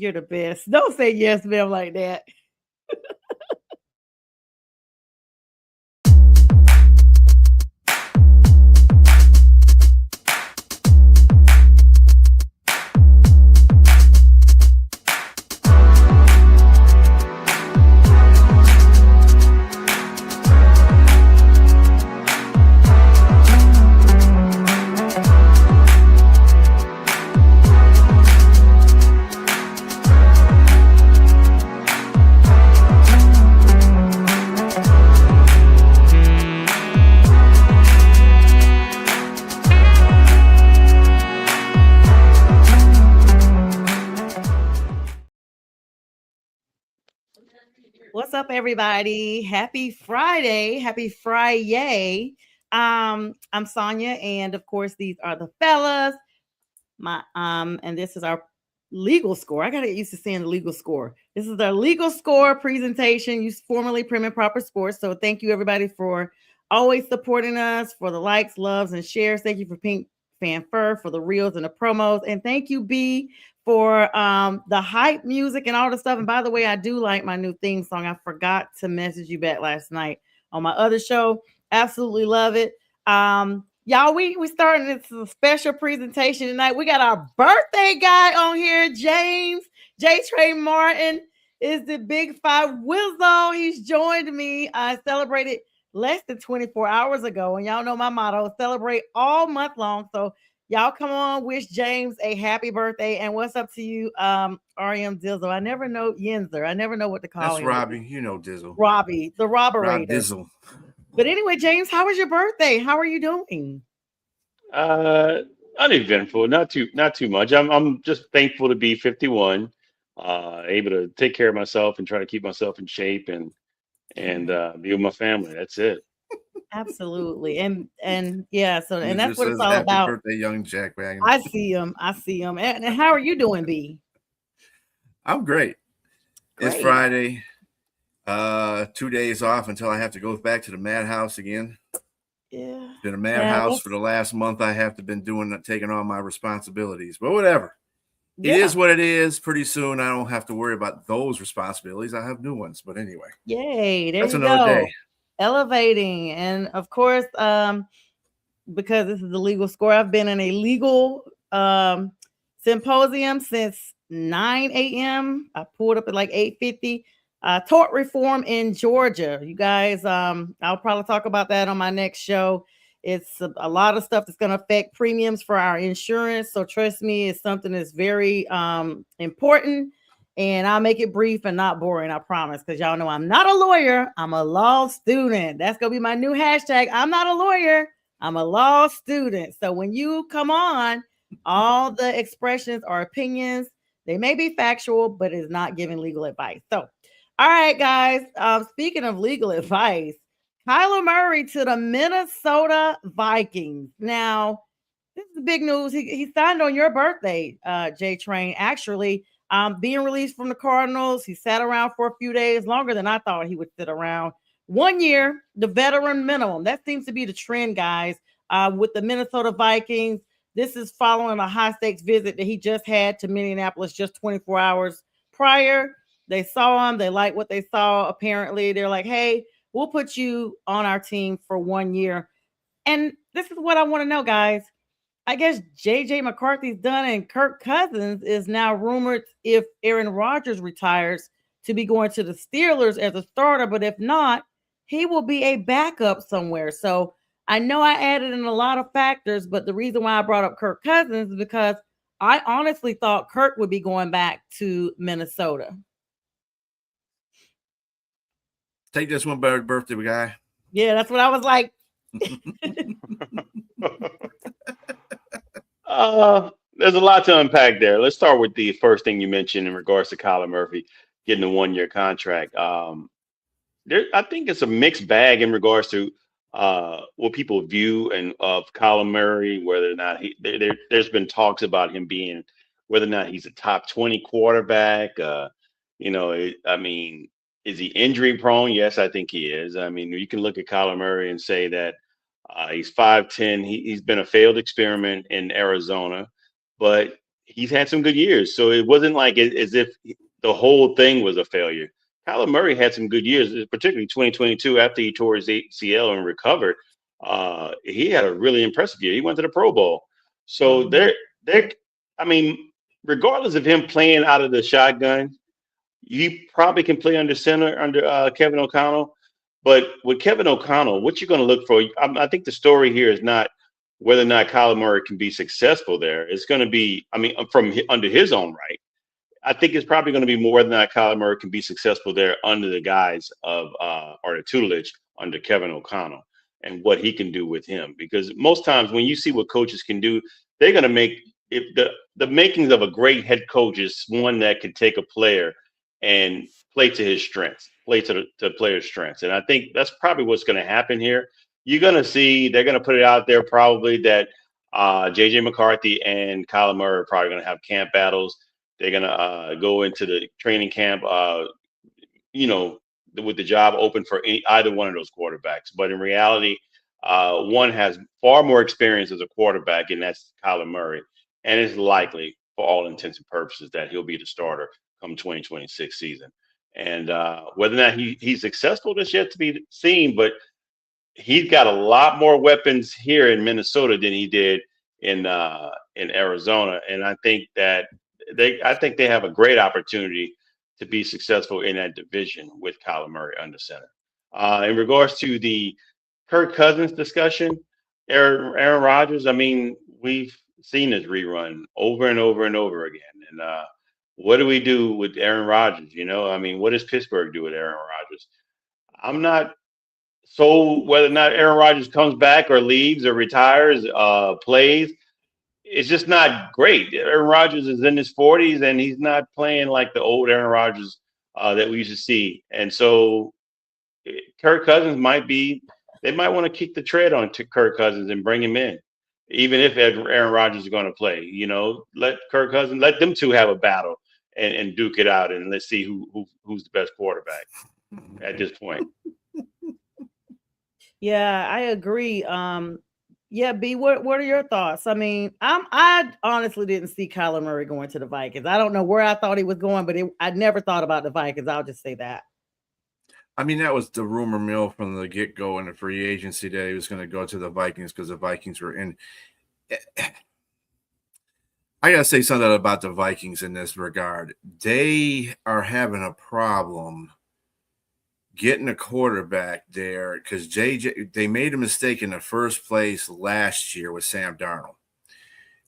You're the best. Don't say yes, ma'am, like that. What's up, everybody? Happy Friday. Happy Friday. I'm Sonia, and of course, these are the fellas. And this is our legal score. I gotta get used to saying the legal score. This is our legal score presentation, used formerly Prim and Proper Sports. So thank you everybody for always supporting us, for the likes, loves, and shares. Thank you for Pink Fan Fur, for the reels and the promos. And thank you, B, for the hype music and all the stuff. And by the way, I do like my new theme song. I forgot to message you back last night on my other show. Absolutely love it. Y'all, we starting this special presentation tonight. We got our birthday guy on here, James J. Trey Martin is the Big Five Wizzo. He's joined me. I celebrated less than 24 hours ago, and y'all know my motto: celebrate all month long. So y'all come on, wish James a happy birthday. And what's up to you, REM Dizzle? I never know Yenzer. I never know what to call him. That's Robbie. You know Dizzle. Robbie, the Robberator. Dizzle. But anyway, James, how was your birthday? How are you doing? Uneventful, not too much. I'm just thankful to be 51, able to take care of myself and try to keep myself in shape and be with my family. That's it. Absolutely. And yeah, so and that's just what it's says all happy about. birthday, young Jack Wagon. I see him. And how are you doing, B? I'm great. It's Great. Friday. 2 days off until I have to go back to the madhouse again. Yeah. It's been a madhouse for the last month. I have to been taking on my responsibilities, but whatever. Yeah. It is what it is. Pretty soon I don't have to worry about those responsibilities. I have new ones. But anyway. Yay. There That's you another go. day. Elevating. And of course, because this is the legal score, I've been in a legal symposium since 9 a.m. I pulled up at like 8:50. Tort reform in Georgia. You guys, I'll probably talk about that on my next show. It's a lot of stuff that's going to affect premiums for our insurance. So trust me, it's something that's very important. And I'll make it brief and not boring, I promise. Because y'all know I'm not a lawyer. I'm a law student. That's going to be my new hashtag. I'm not a lawyer. I'm a law student. So when you come on, all the expressions or opinions, they may be factual, but it's not giving legal advice. So all right, guys. Speaking of legal advice, Kyler Murray to the Minnesota Vikings. Now, this is big news. He signed on your birthday, J Train. Actually, being released from the Cardinals. He sat around for a few days, longer than I thought he would sit around. 1 year, the veteran minimum. That seems to be the trend, guys, with the Minnesota Vikings. This is following a high-stakes visit that he just had to Minneapolis just 24 hours prior. They saw him. They liked what they saw. Apparently, they're like, hey, we'll put you on our team for 1 year. And this is what I want to know, guys. I guess J.J. McCarthy's done, and Kirk Cousins is now rumored, if Aaron Rodgers retires, to be going to the Steelers as a starter. But if not, he will be a backup somewhere. So I know I added in a lot of factors, but the reason why I brought up Kirk Cousins is because I honestly thought Kirk would be going back to Minnesota. Take this one, birthday guy. Yeah, that's what I was like. There's a lot to unpack there. Let's start with the first thing you mentioned in regards to Kyler Murphy getting a 1 year contract. I think it's a mixed bag in regards to what people view and of Kyler Murray, whether or not there's been talks about him being, whether or not he's a top 20 quarterback. Is he injury prone? Yes, I think he is. I mean, you can look at Kyler Murray and say that he's 5'10". He's been a failed experiment in Arizona, but he's had some good years. So it wasn't like as if the whole thing was a failure. Kyler Murray had some good years, particularly 2022 after he tore his ACL and recovered. He had a really impressive year. He went to the Pro Bowl. So Mhm. I mean, regardless of him playing out of the shotgun, you probably can play under center under Kevin O'Connell. But with Kevin O'Connell, what you're going to look for, I think the story here is not whether or not Kyler Murray can be successful there. It's going to be, I mean, under his own right. I think it's probably going to be more than that Kyler Murray can be successful there under the guise of or the tutelage under Kevin O'Connell and what he can do with him. Because most times when you see what coaches can do, they're going to make if the makings of a great head coach is one that can take a player and play to his strengths, play to the player's strengths. And I think that's probably what's going to happen here. You're going to see they're going to put it out there probably that JJ McCarthy and Kyler Murray are probably going to have camp battles. They're gonna go into the training camp, with the job open for either one of those quarterbacks. But in reality, one has far more experience as a quarterback, and that's Kyler Murray. And it's likely, for all intents and purposes, that he'll be the starter come 2026 season. And whether or not he's successful, that's yet to be seen. But he's got a lot more weapons here in Minnesota than he did in Arizona, and I think they have a great opportunity to be successful in that division with Kyler Murray under center. In regards to the Kirk Cousins discussion, Aaron Rodgers, I mean, we've seen this rerun over and over and over again. And what do we do with Aaron Rodgers? I mean, what does Pittsburgh do with Aaron Rodgers? I'm not so whether or not Aaron Rodgers comes back or leaves or retires, plays, it's just not great. Aaron Rodgers is in his 40s and he's not playing like the old Aaron Rodgers that we used to see. And so Kirk Cousins they might want to kick the tread on to Kirk Cousins and bring him in, even if Aaron Rodgers is going to play. Let them two have a battle and duke it out, and let's see who's the best quarterback at this point. Yeah, I agree. Yeah, B, what are your thoughts? I mean, I honestly didn't see Kyler Murray going to the Vikings. I don't know where I thought he was going, but I never thought about the Vikings. I'll just say that. I mean, that was the rumor mill from the get-go in the free agency that he was going to go to the Vikings because the Vikings were in. I got to say something about the Vikings in this regard. They are having a problem getting a quarterback there because they made a mistake in the first place last year with Sam Darnold.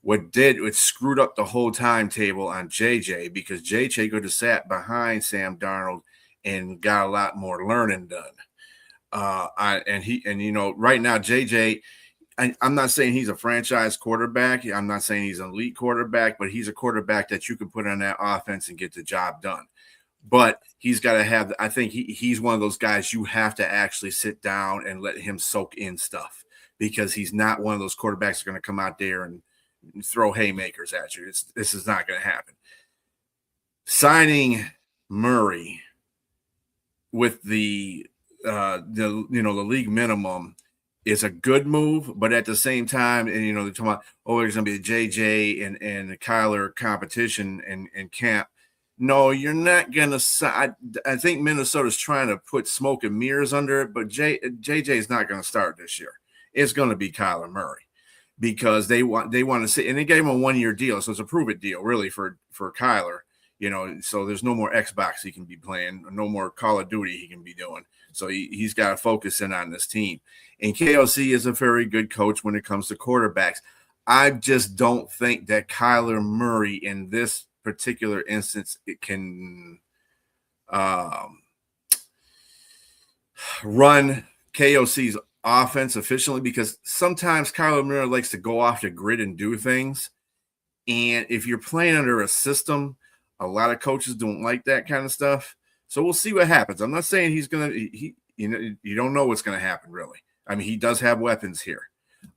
It screwed up the whole timetable on JJ because JJ could have sat behind Sam Darnold and got a lot more learning done. Right now JJ, I'm not saying he's a franchise quarterback. I'm not saying he's an elite quarterback, but he's a quarterback that you can put on that offense and get the job done. But he's got to have – I think he's one of those guys you have to actually sit down and let him soak in stuff because he's not one of those quarterbacks that are going to come out there and throw haymakers at you. This is not going to happen. Signing Murray with the league minimum is a good move, but at the same time, and they're talking about there's going to be a JJ and Kyler competition and camp. No, you're not going to. I think Minnesota's trying to put smoke and mirrors under it, but JJ is not going to start this year. It's going to be Kyler Murray because they want to see, and they gave him a 1-year deal, so it's a prove it deal really for Kyler. So there's no more Xbox he can be playing, no more Call of Duty he can be doing. So he's got to focus in on this team. And KOC is a very good coach when it comes to quarterbacks. I just don't think that Kyler Murray in this particular instance it can run KOC's offense efficiently because sometimes Kyler Murray likes to go off the grid and do things. And if you're playing under a system, a lot of coaches don't like that kind of stuff. So we'll see what happens. I'm not saying he's going to you don't know what's going to happen really. I mean, he does have weapons here.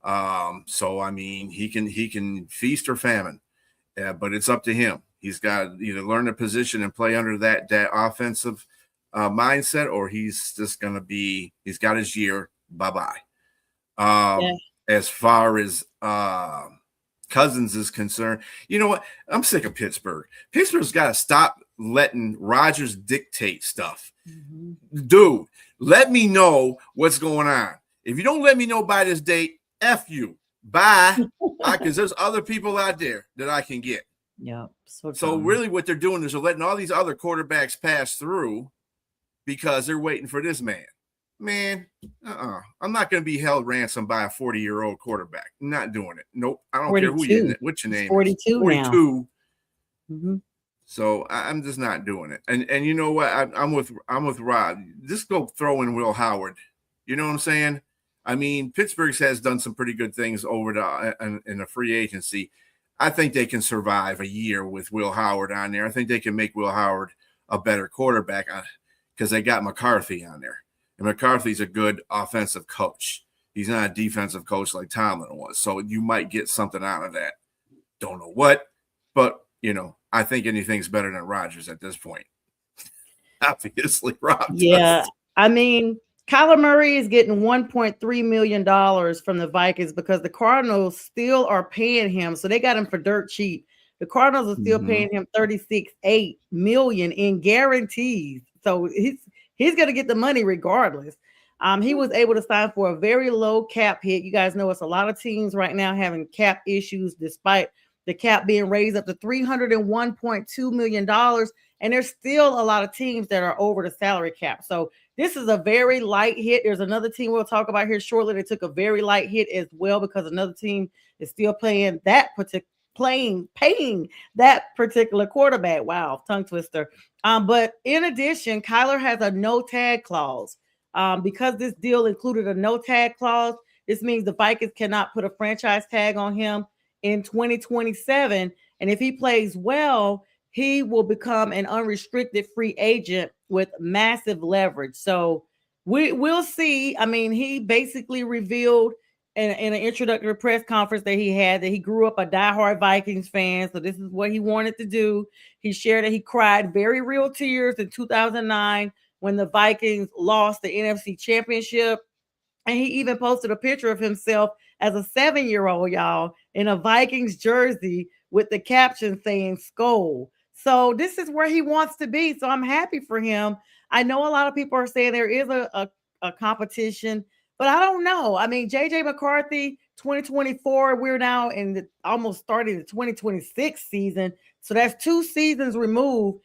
So I mean, he can feast or famine. But it's up to him. He's got to either learn a position and play under that offensive mindset, or he's just going to he's got his year. Bye-bye. Yeah. As far as Cousins is concerned. You know what? I'm sick of Pittsburgh. Pittsburgh's got to stop letting Rodgers dictate stuff. Dude, let me know what's going on. If you don't let me know by this date, F you. Bye. Because there's other people out there that I can get. Yeah. So really what they're doing is they're letting all these other quarterbacks pass through because they're waiting for this man. Man, I'm not going to be held ransom by a 40-year-old quarterback. I'm not doing it. Nope. I don't 42. Care who you is. What's your name? 42 now. Mm-hmm. So I'm just not doing it. And you know what? I'm with Rob. Just go throw in Will Howard. You know what I'm saying? I mean, Pittsburgh has done some pretty good things over in the free agency. I think they can survive a year with Will Howard on there. I think they can make Will Howard a better quarterback because they got McCarthy on there. And McCarthy's a good offensive coach. He's not a defensive coach like Tomlin was. So you might get something out of that. Don't know what, but, you know, I think anything's better than Rodgers at this point. Obviously, Rob. Yeah. Does. I mean, Kyler Murray is getting $1.3 million from the Vikings because the Cardinals still are paying him. So they got him for dirt cheap. The Cardinals are still paying him $36.8 million in guarantees. So he's going to get the money regardless. He was able to sign for a very low cap hit. You guys know it's a lot of teams right now having cap issues despite the cap being raised up to $301.2 million. And there's still a lot of teams that are over the salary cap. So this is a very light hit. There's another team we'll talk about here shortly that took a very light hit as well because another team is still paying that particular quarterback. Wow, tongue twister. But in addition, Kyler has a no tag clause. Because this deal included a no tag clause, this means the Vikings cannot put a franchise tag on him in 2027. And if he plays well, he will become an unrestricted free agent with massive leverage. So we'll see. I mean, he basically revealed in an introductory press conference that he had that he grew up a diehard Vikings fan. So this is what he wanted to do. He shared that he cried very real tears in 2009 when the Vikings lost the NFC Championship. And he even posted a picture of himself as a 7-year-old, y'all, in a Vikings jersey with the caption saying "Skol." So this is where he wants to be. So I'm happy for him. I know a lot of people are saying there is a competition, but I don't know. I mean, JJ McCarthy, 2024, we're now almost starting the 2026 season. So that's 2 seasons removed.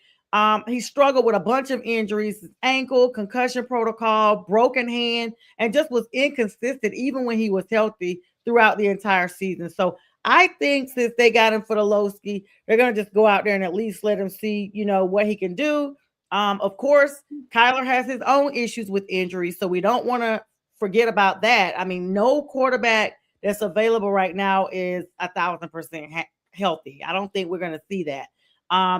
He struggled with a bunch of injuries, ankle, concussion protocol, broken hand, and just was inconsistent even when he was healthy throughout the entire season. So I think since they got him for the Lowski, they're going to just go out there and at least let him see, what he can do. Of course, Kyler has his own issues with injuries, so we don't want to forget about that. I mean, no quarterback that's available right now is 1,000% healthy. I don't think we're going to see that.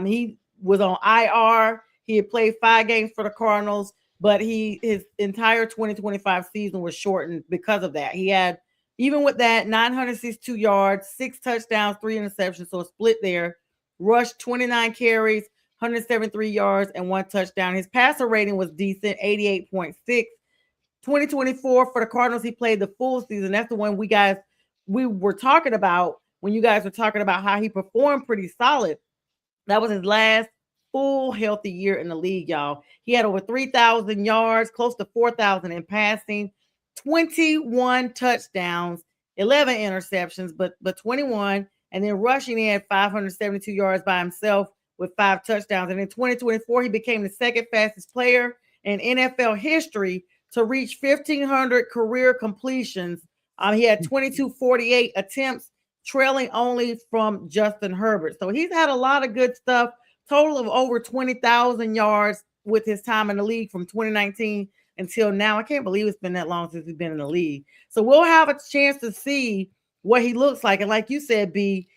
He was on IR. He had played 5 games for the Cardinals, but his entire 2025 season was shortened because of that. He had, even with that, 962 yards, 6 touchdowns, 3 interceptions, so a split there. Rushed 29 carries, 173 yards, and 1 touchdown. His passer rating was decent, 88.6. 2024 for the Cardinals, he played the full season. That's the one we were talking about when you guys were talking about how he performed pretty solid. That was his last full healthy year in the league, y'all. He had over 3,000 yards, close to 4,000 in passing, 21 touchdowns, 11 interceptions, but 21. And then rushing, he had 572 yards by himself with 5 touchdowns. And in 2024, he became the second fastest player in NFL history to reach 1,500 career completions. He had 2,248 attempts, trailing only from Justin Herbert. So he's had a lot of good stuff. Total of over 20,000 yards with his time in the league from 2019 until now. I can't believe it's been that long since he's been in the league. So we'll have a chance to see what he looks like. And like you said, B,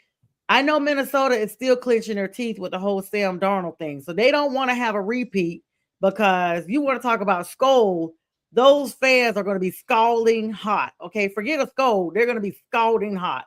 I know Minnesota is still clenching their teeth with the whole Sam Darnold thing. So they don't want to have a repeat because you want to talk about Skol. Those fans are going to be scalding hot. Okay, forget a scold. They're going to be scalding hot.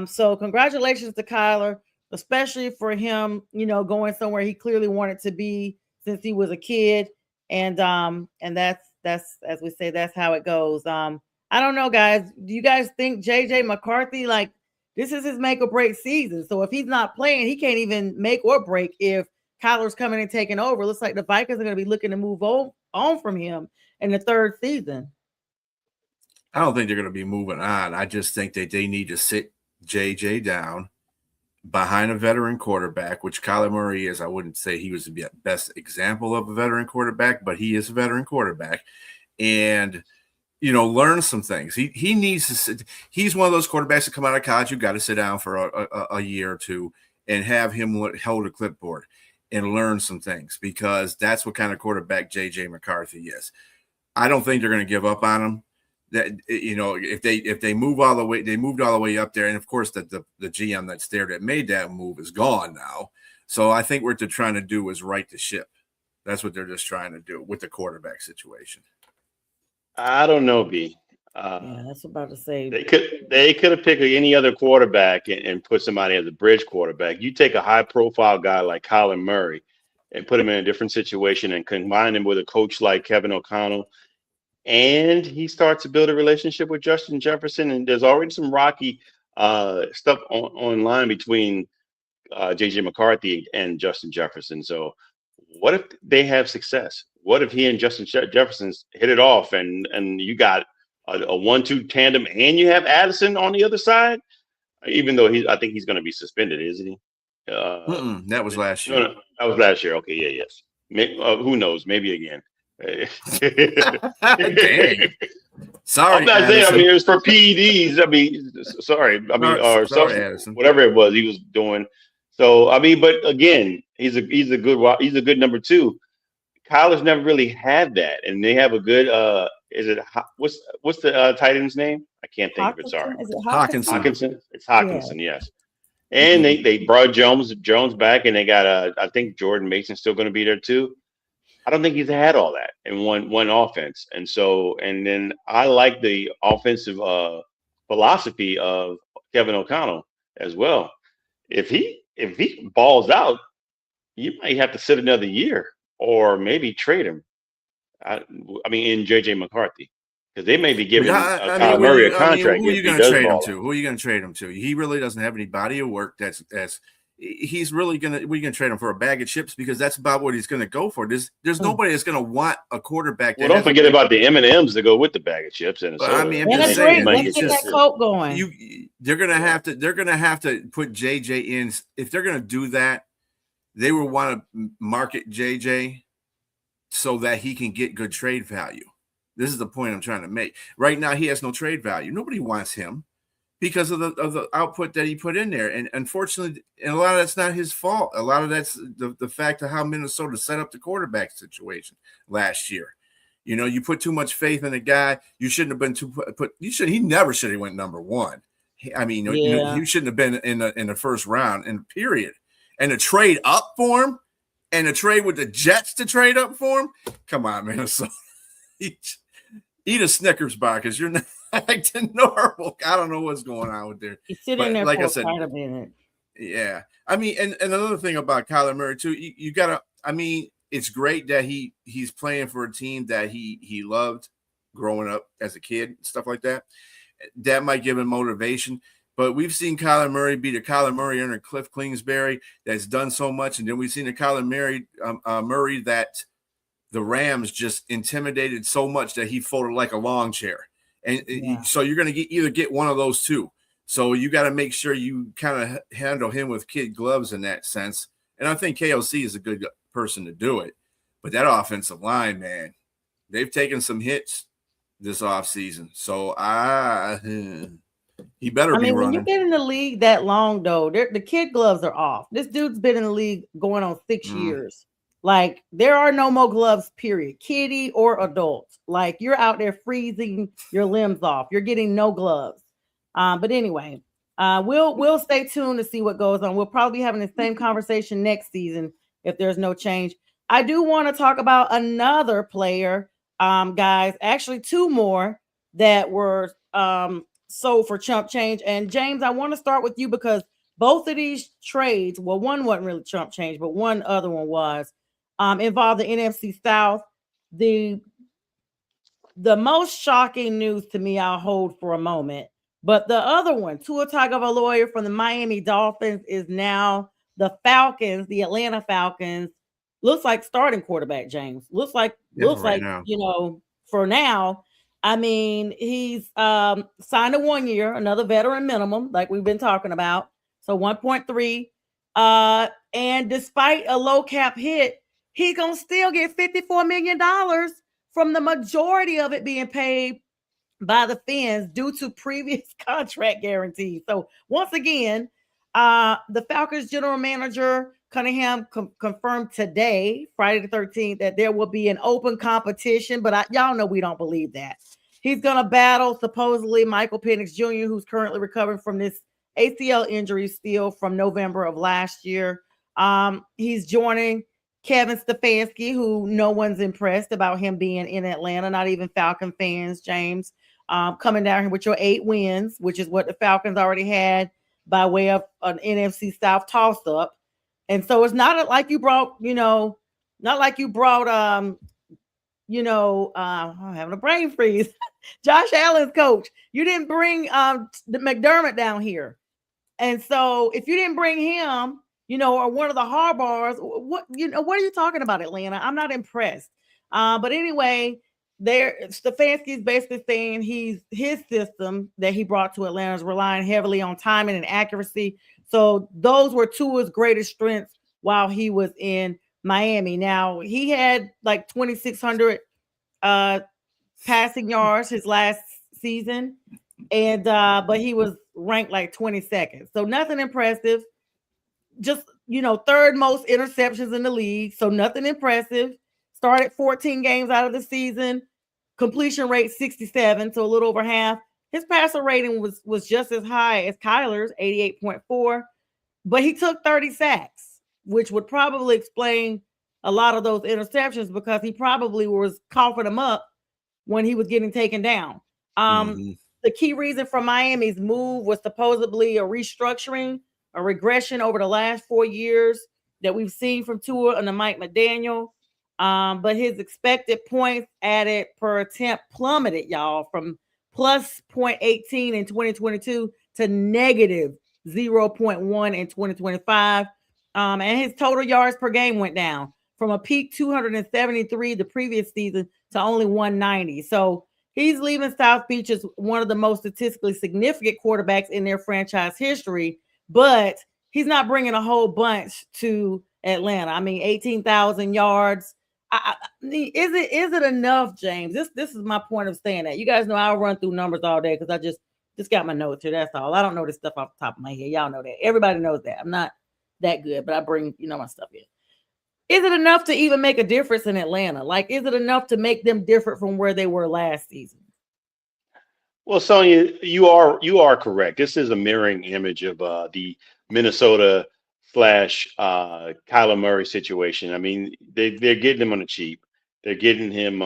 So congratulations to Kyler, especially for him, going somewhere he clearly wanted to be since he was a kid. And that's as we say, that's how it goes. I don't know, guys. Do you guys think JJ McCarthy, like, This is his make or break season. So if he's not playing, he can't even make or break if Kyler's coming and taking over. Looks like the Vikings are going to be looking to move on from him in the third season. I don't think they're going to be moving on. I just think that they need to sit JJ down behind a veteran quarterback, which Kyler Murray is. I wouldn't say he was the best example of a veteran quarterback, but he is a veteran quarterback. And learn some things. He needs to sit. He's one of those quarterbacks that come out of college. You got to sit down for a year or two and have him hold a clipboard and learn some things, because that's what kind of quarterback JJ McCarthy is. I don't think they're going to give up on him. That if they move all the way, they moved all the way up there, and of course the GM that's there that made that move is gone now. So I think what they're trying to do is right the ship. That's what they're just trying to do with the quarterback situation. I don't know, B. Yeah, that's about to say. They could have picked any other quarterback and put somebody as a bridge quarterback. You take a high profile guy like Kyler Murray and put him in a different situation and combine him with a coach like Kevin O'Connell, and he starts to build a relationship with Justin Jefferson. And there's already some rocky stuff online between JJ McCarthy and Justin Jefferson. So what if they have success? What if he and Justin Jefferson hit it off and you got a 1-2 tandem and you have Addison on the other side? Even though I think he's going to be suspended, isn't he? That was last year. No, that was last year. Okay, yes. Who knows? Maybe again. Dang. Sorry, I'm not saying. It was for PEDs. Sorry. Addison. Whatever it was he was doing. So but again, he's a good number two. Kyler's never really had that, and they have a good. What's the tight end's name? I can't think of it. Sorry, is it Hawkinson. It's Hawkinson. Yeah. Yes. And they brought Jones back, and they got I think Jordan Mason's still going to be there too. I don't think he's had all that in one offense, and then I like the offensive philosophy of Kevin O'Connell as well. If he balls out, you might have to sit another year or maybe trade him. In JJ McCarthy, because they may be giving Kyler Murray a contract. Who are you going to trade him to? Who are you going to trade him to? He really doesn't have any body of work. He's really going to. We're going to trade him for a bag of chips, because that's about what he's going to go for. There's nobody that's going to want a quarterback. Well, don't forget about the M&Ms that go with the bag of chips. And let's get that Coke going. They're going to have to. They're going to have to put JJ in. If they're going to do that, they will want to market JJ so that he can get good trade value. This is the point I'm trying to make. Right now, he has no trade value. Nobody wants him because of the output that he put in there. And unfortunately, and a lot of that's not his fault. A lot of that's the fact of how Minnesota set up the quarterback situation last year. You put too much faith in a guy. You shouldn't have been he never should have went number one. You shouldn't have been in the first round, and period. And a trade up for him, and a trade with the Jets to trade up for him. Come on, Minnesota. Eat a Snickers bar, because you're not acting normal. I don't know what's going on with there. He's sitting there, like I said, quite a minute. Yeah. And another thing about Kyler Murray too, you gotta. It's great that he's playing for a team that he loved growing up as a kid, stuff like that. That might give him motivation. But we've seen Kyler Murray be the Kyler Murray under Cliff Kingsbury that's done so much, and then we've seen the Kyler Murray that the Rams just intimidated so much that he folded like a lawn chair. And so you're going to either get one of those two. So you got to make sure you kind of handle him with kid gloves in that sense. And I think KOC is a good person to do it. But that offensive line, man, they've taken some hits this offseason. So he better be running. When you get in the league that long, though, the kid gloves are off. This dude's been in the league going on 6 years. Like, there are no more gloves, period. Kiddie or adults. Like, you're out there freezing your limbs off. You're getting no gloves. But anyway, we'll stay tuned to see what goes on. We'll probably be having the same conversation next season if there's no change. I do want to talk about another player, guys. Actually, two more that were sold for chump change. And James, I want to start with you, because both of these trades, well, one wasn't really chump change, but one other one was, involved the NFC South. The most shocking news to me, I'll hold for a moment, But the other one, Tua Tagovailoa from the Miami Dolphins, is now the Falcons, the Atlanta Falcons. Looks like starting quarterback, James. Looks like Yeah, looks right like now. for now. I mean, he's signed a 1 year, another veteran minimum, like we've been talking about. So 1.3. And despite a low cap hit, he's gonna still get $54 million from the majority of it being paid by the fans due to previous contract guarantees. So once again, the Falcons general manager Cunningham confirmed today, Friday the 13th, that there will be an open competition. But y'all know we don't believe that. He's going to battle supposedly Michael Penix Jr., who's currently recovering from this ACL injury still from November of last year. He's joining Kevin Stefanski, who no one's impressed about him being in Atlanta, not even Falcon fans, James. Coming down here with your 8 wins, which is what the Falcons already had by way of an NFC South toss up. And so it's not like you brought, not like you brought, I'm having a brain freeze. Josh Allen's coach. You didn't bring the McDermott down here. And so if you didn't bring him, or one of the Harbaughs, what are you talking about, Atlanta? I'm not impressed. But anyway, Stefanski is basically saying his system that he brought to Atlanta is relying heavily on timing and accuracy. So those were two of his greatest strengths while he was in Miami. Now he had like 2,600 passing yards his last season, and but he was ranked like 22nd. So nothing impressive. Just third most interceptions in the league. So nothing impressive. Started 14 games out of the season. Completion rate 67, so a little over half. His passer rating was just as high as Kyler's, 88.4, but he took 30 sacks, which would probably explain a lot of those interceptions because he probably was coughing them up when he was getting taken down. The key reason for Miami's move was supposedly a restructuring, a regression over the last 4 years that we've seen from Tua and the Mike McDaniel. But his expected points added per attempt plummeted, y'all, from plus 0.18 in 2022 to negative 0.1 in 2025. And his total yards per game went down from a peak 273 the previous season to only 190. So he's leaving South Beach as one of the most statistically significant quarterbacks in their franchise history, but he's not bringing a whole bunch to Atlanta. I mean, 18,000 yards. Is it enough, James? This is my point of saying that. You guys know I'll run through numbers all day because I just got my notes here. That's all. I don't know this stuff off the top of my head. Y'all know that. Everybody knows that. I'm not that good, but I bring my stuff in. Is it enough to even make a difference in Atlanta? Like, is it enough to make them different from where they were last season? Well, Sonia, you are correct. This is a mirroring image of the Minnesota slash Kyler Murray situation. I mean, they're getting him on the cheap. They're getting him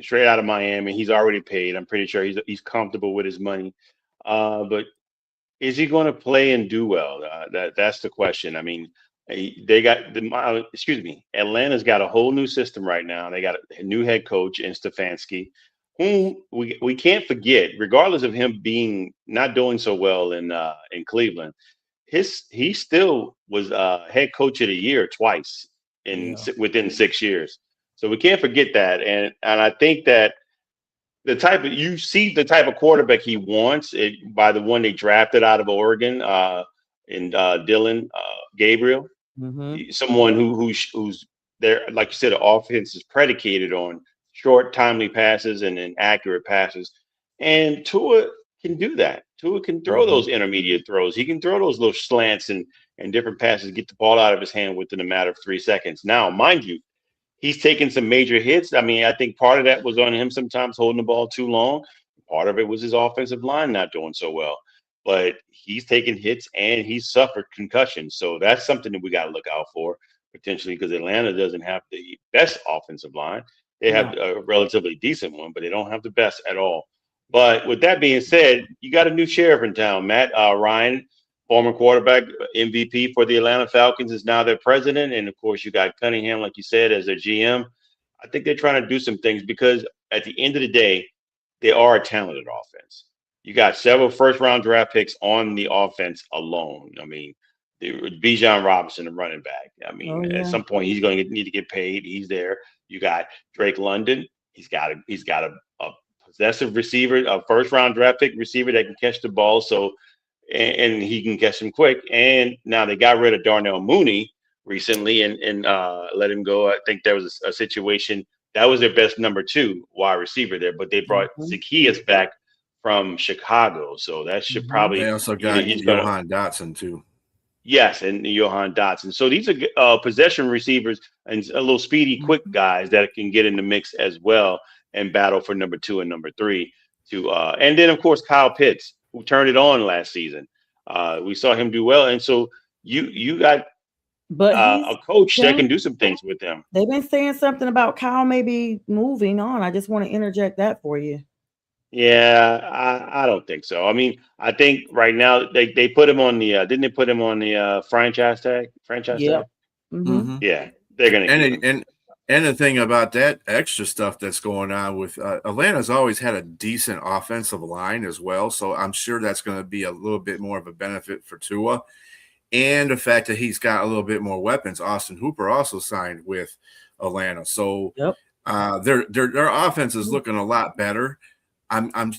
straight out of Miami. He's already paid. I'm pretty sure he's comfortable with his money. But is he going to play and do well? That's the question. I mean, they got excuse me. Atlanta's got a whole new system right now. They got a new head coach in Stefanski, whom we can't forget, regardless of him being not doing so well in Cleveland. He still was head coach of the year twice within 6 years. So we can't forget that. And I think that you see the type of quarterback he wants by the one they drafted out of Oregon in Dylan Gabriel, someone who's there, like you said, the offense is predicated on short, timely passes and accurate passes, and Tua can do that. Tua can throw those intermediate throws. He can throw those little slants and different passes, get the ball out of his hand within a matter of 3 seconds. Now, mind you, he's taken some major hits. I mean, I think part of that was on him sometimes holding the ball too long. Part of it was his offensive line not doing so well. But he's taken hits and he's suffered concussions. So that's something that we got to look out for potentially, because Atlanta doesn't have the best offensive line. They have a relatively decent one, but they don't have the best at all. But with that being said, you got a new sheriff in town, Matt Ryan, former quarterback, MVP for the Atlanta Falcons, is now their president. And of course, you got Cunningham, like you said, as their GM. I think they're trying to do some things because at the end of the day, they are a talented offense. You got several first round draft picks on the offense alone. I mean, Bijan Robinson, the running back. I Oh mean, at yeah. some point he's going to need to get paid. He's there. You got Drake London. He's got a possessive receiver, a first round draft pick receiver that can catch the ball. So and he can catch them quick. And now they got rid of Darnell Mooney recently and let him go. I think there was a situation that was their best number 2 wide receiver there, but they brought Mhm. Zacchaeus back from Chicago, so that should Mhm. They probably also either got he's gonna. Johan Dotson too. Yes, and Johan Dotson. So these are possession receivers and a little speedy, quick Mhm. guys that can get in the mix as well and battle for number 2 and number 3. And then of course Kyle Pitts, who turned it on last season. We saw him do well, and so you got But he's a coach that can saying do some things with them. they've been saying something about Kyle maybe moving on. I just want to interject that for you. Yeah, I don't think so. I mean, I think right now they put him on the didn't they put him on the franchise tag? Franchise Yep. tag? Mm-hmm. Mm-hmm. Yeah, they're gonna And keep it- him. and the thing about that extra stuff that's going on with Atlanta's always had a decent offensive line as well, so I'm sure that's going to be a little bit more of a benefit for Tua, and the fact that he's got a little bit more weapons. Austin Hooper also signed with Atlanta, so Yep. their offense is looking a lot better. I'm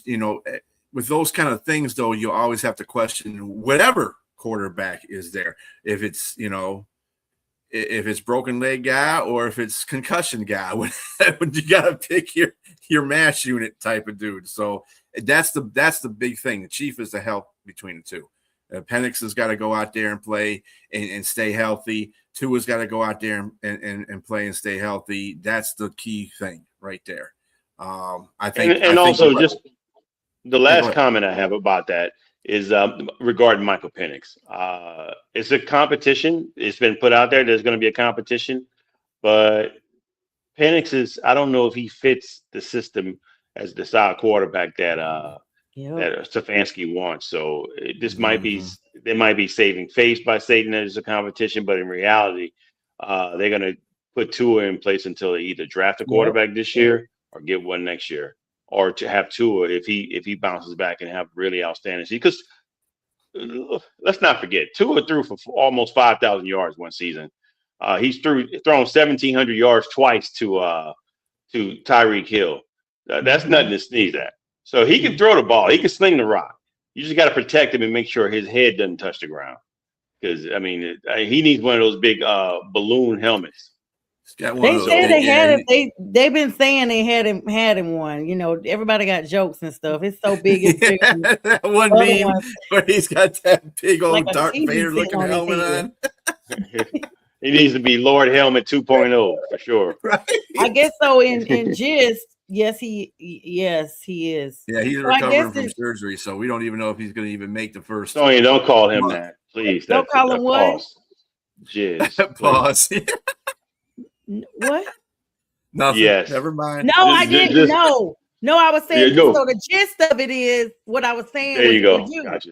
with those kind of things though, you always have to question whatever quarterback is there, if it's if it's broken leg guy or if it's concussion guy. When you got to pick your mash unit type of dude. So that's the big thing. The chief is the help between the two. Penix has got to go out there and play and stay healthy. Tua's got to go out there and play and stay healthy. That's the key thing right there. I think, And also just the Yeah, go last ahead. comment I have about that is regarding Michael Penix. It's a competition. It's been put out there. There's going to be a competition, but Penix is. I don't know if he fits the system as the style quarterback that Yep. that Stefanski wants. So this might be Mhm. they might be saving face by stating that it's a competition, but in reality, they're going to put Tua in place until they either draft a Yep. quarterback this year or get one next year, or to have Tua if he bounces back and have really outstanding season. Because let's not forget, Tua threw for almost 5,000 yards one season. He's thrown 1,700 yards twice to Tyreek Hill. That's nothing to sneeze at. So he can throw the ball. He can sling the rock. You just got to protect him and make sure his head doesn't touch the ground. Because I mean, he needs one of those big balloon helmets. He's got one They of those. said they had Yeah, it. They've been saying they had him one. You know, everybody got jokes and stuff. It's so big. It's bigger than that one other meme ones, where he's got that big like old a Darth TV Vader sitting looking on his helmet head. on. He needs to be Lord Helmet 2.0 for sure. Right? I guess so. In gist, yes, he is. Yeah, he's So I recovering guess from surgery, so we don't even know if he's going to even make the first Sonya, don't call him month. that, please. Don't That's call a him what? pause. Jizz. Pause. What? Nothing. Yes. Never mind. No, I didn't. No, I was saying. Yeah, no. So the gist of it is what I was saying. There you go. You. Gotcha.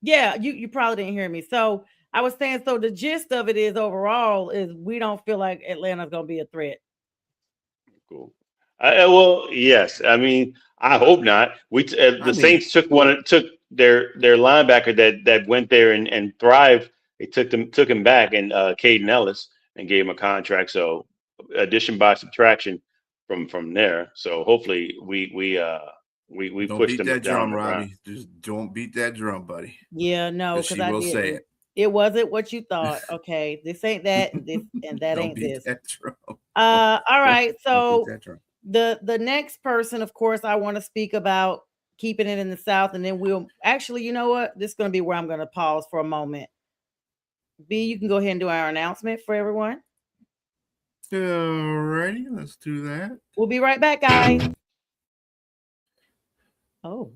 Yeah, you probably didn't hear me. So I was saying. So the gist of it is overall is we don't feel like Atlanta's going to be a threat. Cool. Well, yes. I mean, I hope not. The Saints took their linebacker that went there and thrived. They took him back and Caden Ellis and gave him a contract. So addition by subtraction from there. So hopefully we Don't push beat them that down drum, the ground. Robbie. Just don't beat that drum, buddy. Yeah, no, because She I will did. say it. It wasn't what you thought. Okay, this ain't that, and that Don't ain't beat this. that drum. All right. Don't So beat that drum. the next person, of course, I want to speak about keeping it in the South, and then we'll actually, you know what? This is going to be where I'm going to pause for a moment. B, you can go ahead and do our announcement for everyone. Alrighty, let's do that. We'll be right back, guys. Oh.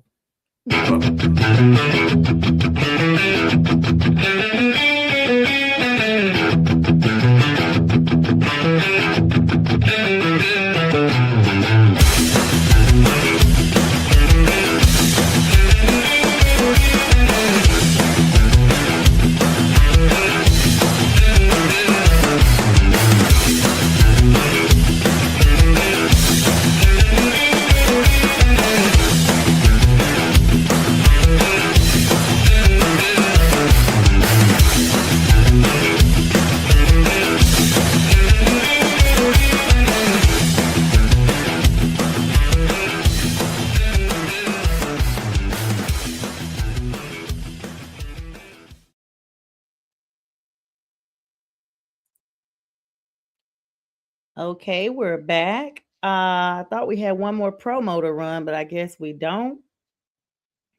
Okay, we're back. I thought we had one more promo to run, but I guess we don't.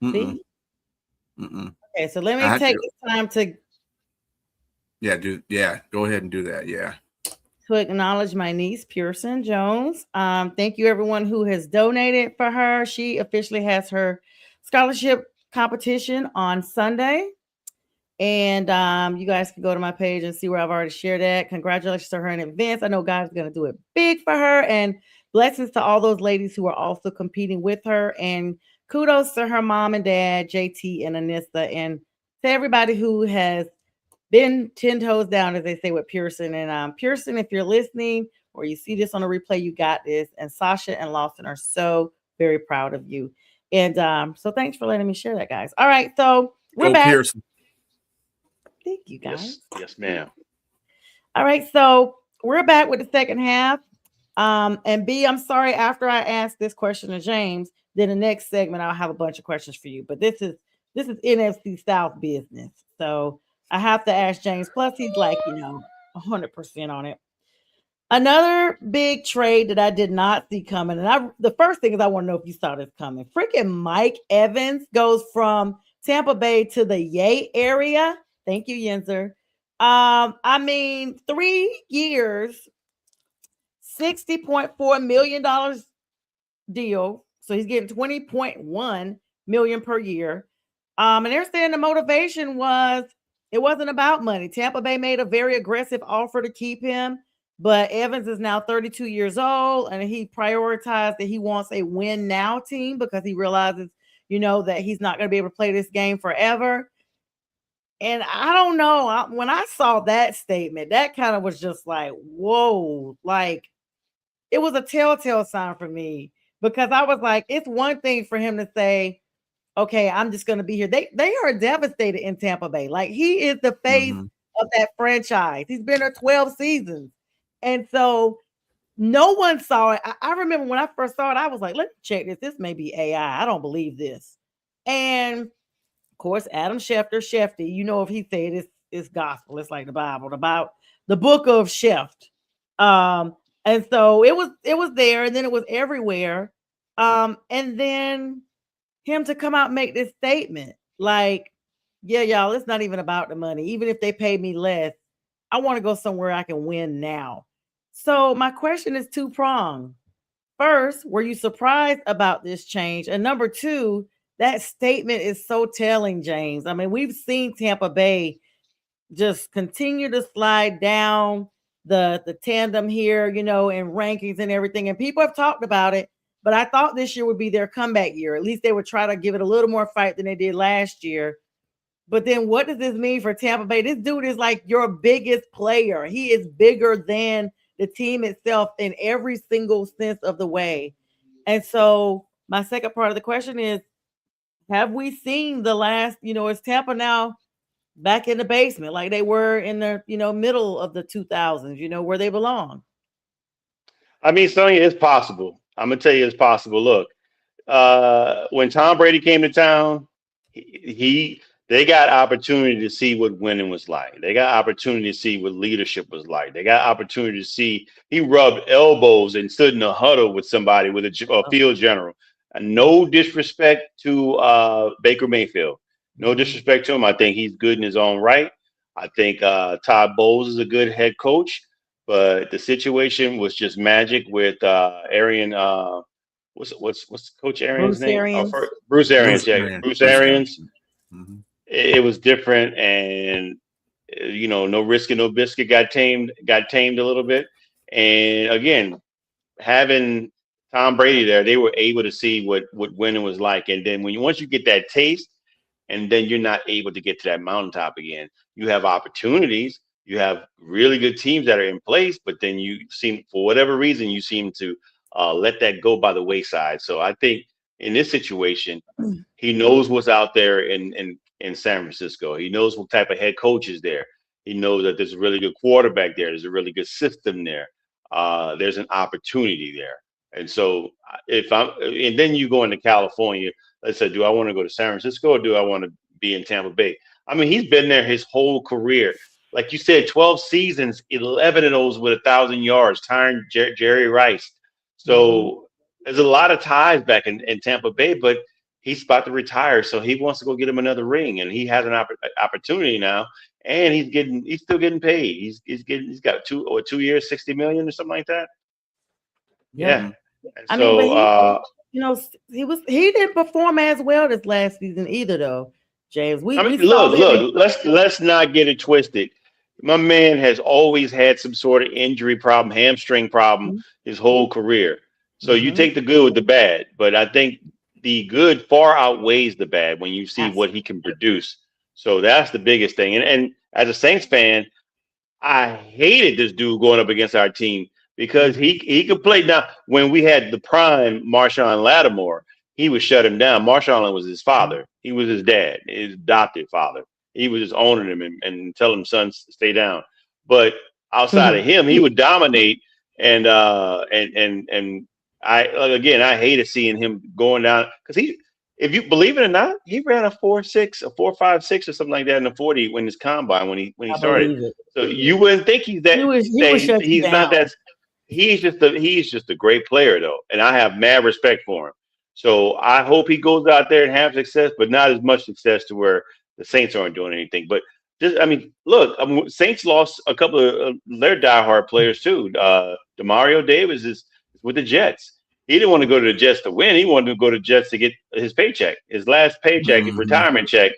Mm-mm, See? mm-mm. Okay, so let I me have take to. this time Yeah. Go ahead and do that. Yeah. to acknowledge my niece, Pearson Jones. Thank you, everyone who has donated for her. She officially has her scholarship competition on Sunday. And you guys can go to my page and see where I've already shared that. Congratulations to her in advance. I know God's going to do it big for her. And blessings to all those ladies who are also competing with her. And kudos to her mom and dad, JT and Anissa, and to everybody who has been 10 toes down, as they say, with Pearson. And Pearson, if you're listening or you see this on a replay, you got this. And Sasha and Lawson are so very proud of you. And so thanks for letting me share that, guys. All right. So we're Go back. Pearson. Thank you, guys. Yes, ma'am. All right, so we're back with the second half. And B, I'm sorry, after I ask this question to James, then the next segment I'll have a bunch of questions for you. But this is NFC South business. So I have to ask James. Plus, he's like, 100% on it. Another big trade that I did not see coming, and the first thing is I want to know if you saw this coming. Freaking Mike Evans goes from Tampa Bay to the Yay area. Thank you, Yenzer. I mean, 3 years, $60.4 million deal. So he's getting 20.1 million per year. And they're saying the motivation was it wasn't about money. Tampa Bay made a very aggressive offer to keep him, but Evans is now 32 years old, and he prioritized that he wants a win now team because he realizes, that he's not going to be able to play this game forever. And I don't know. When I saw that statement, that kind of was just like, whoa, like it was a telltale sign for me because I was like, it's one thing for him to say, okay, I'm just going to be here. They are devastated in Tampa Bay. Like he is the face Mm-hmm. of that franchise. He's been there 12 seasons. And so no one saw it. I remember when I first saw it, I was like, let me check this. This may be AI. I don't believe this. And of course, Adam Schefter, Shefty, if he said it's gospel, it's like the Bible, about the book of Sheft. And so it was there, and then it was everywhere. And then him to come out and make this statement, like, yeah, y'all, it's not even about the money. Even if they pay me less, I want to go somewhere I can win now. So my question is two-pronged. First, were you surprised about this change? And number two, that statement is so telling, James. I mean, we've seen Tampa Bay just continue to slide down the tandem here, in rankings and everything. And people have talked about it, but I thought this year would be their comeback year. At least they would try to give it a little more fight than they did last year. But then what does this mean for Tampa Bay? This dude is like your biggest player. He is bigger than the team itself in every single sense of the way. And so my second part of the question is, have we seen the last, is Tampa now back in the basement like they were in the, middle of the 2000s, where they belong? I mean, Sonya, it's possible. I'm gonna tell you, it's possible. Look, when Tom Brady came to town, he they got opportunity to see what winning was like. They got opportunity to see what leadership was like. They got opportunity to see he rubbed elbows and stood in a huddle with somebody with a field general. And no disrespect to Baker Mayfield. No disrespect to him. I think he's good in his own right. I think Todd Bowles is a good head coach, but the situation was just magic with Arian. What's Coach Arians' Bruce name? Arians. Bruce Arians. Bruce Yeah, Arians. Bruce Bruce Arians. Arians. Mm-hmm. It was different, and no risk and no biscuit got tamed a little bit. And again, having Tom Brady there, they were able to see what winning was like. And then once you get that taste, and then you're not able to get to that mountaintop again. You have opportunities. You have really good teams that are in place, but then you seem, for whatever reason, you seem to let that go by the wayside. So I think in this situation, he knows what's out there in San Francisco. He knows what type of head coach is there. He knows that there's a really good quarterback there. There's a really good system there. There's an opportunity there. And so and then you go into California, let's say, do I want to go to San Francisco or do I want to be in Tampa Bay? I mean, he's been there his whole career. like you said, 12 seasons, 11 of those with 1,000 yards, tying Jerry Rice. Mhm. So there's a lot of ties back in Tampa Bay, but he's about to retire, so he wants to go get him another ring, and he has an opportunity now, and he's still getting paid. He's got 2 years, 60 million or something like that. Yep. Yeah, and I mean, but so he didn't perform as well this last season either, though. James, we I mean, we saw him in. look. Let's not get it twisted. My man has always had some sort of injury problem, hamstring problem, his whole career. So you Mhm. take the good with the bad, but I think the good far outweighs the bad when you see what he Absolutely. can produce. So that's the biggest thing. And as a Saints fan, I hated this dude going up against our team because Mhm. he could play. Now, when we had the prime Marshawn Lattimore, he would shut him down. Marshawn was his father. He was his dad, his adopted father. He was just owning him and telling him, son, stay down. But outside of him, he would dominate. And I again, I hated seeing him going down because if you believe it or not, he ran a 4.6, a 4.56 or something like that in the 40 when his combine when he I started. believe it. So you wouldn't think he's He was he that would shut you he's not down. that he's just a great player though, and I have mad respect for him. So I hope he goes out there and have success, but not as much success to where the Saints aren't doing anything. But just I mean, look, Saints lost a couple of their diehard players too. Demario Davis is with the Jets. He didn't want to go to the Jets to win. He wanted to go to the Jets to get his paycheck, his last paycheck, his Mhm. retirement check,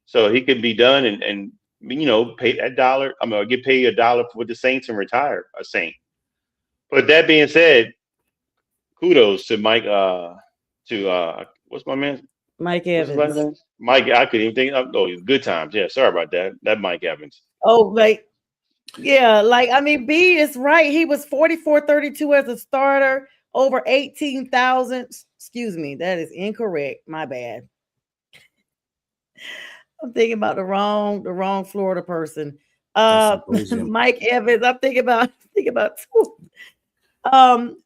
so he could be done and pay that dollar. I'm gonna get paid $1 with the Saints and retire a Saint. But that being said, kudos to Mike. To what's my man? Mike What's his last Evans. name? Mike. I couldn't even think. Oh, good times. Yeah, sorry about that. That Mike Evans. Oh, like yeah, like I mean, B is right. He was 44-32 as a starter, over 18,000. Excuse me, that is incorrect. My bad. I'm thinking about the wrong Florida person. That's Uh symposium. Mike Evans. I'm thinking about two. Um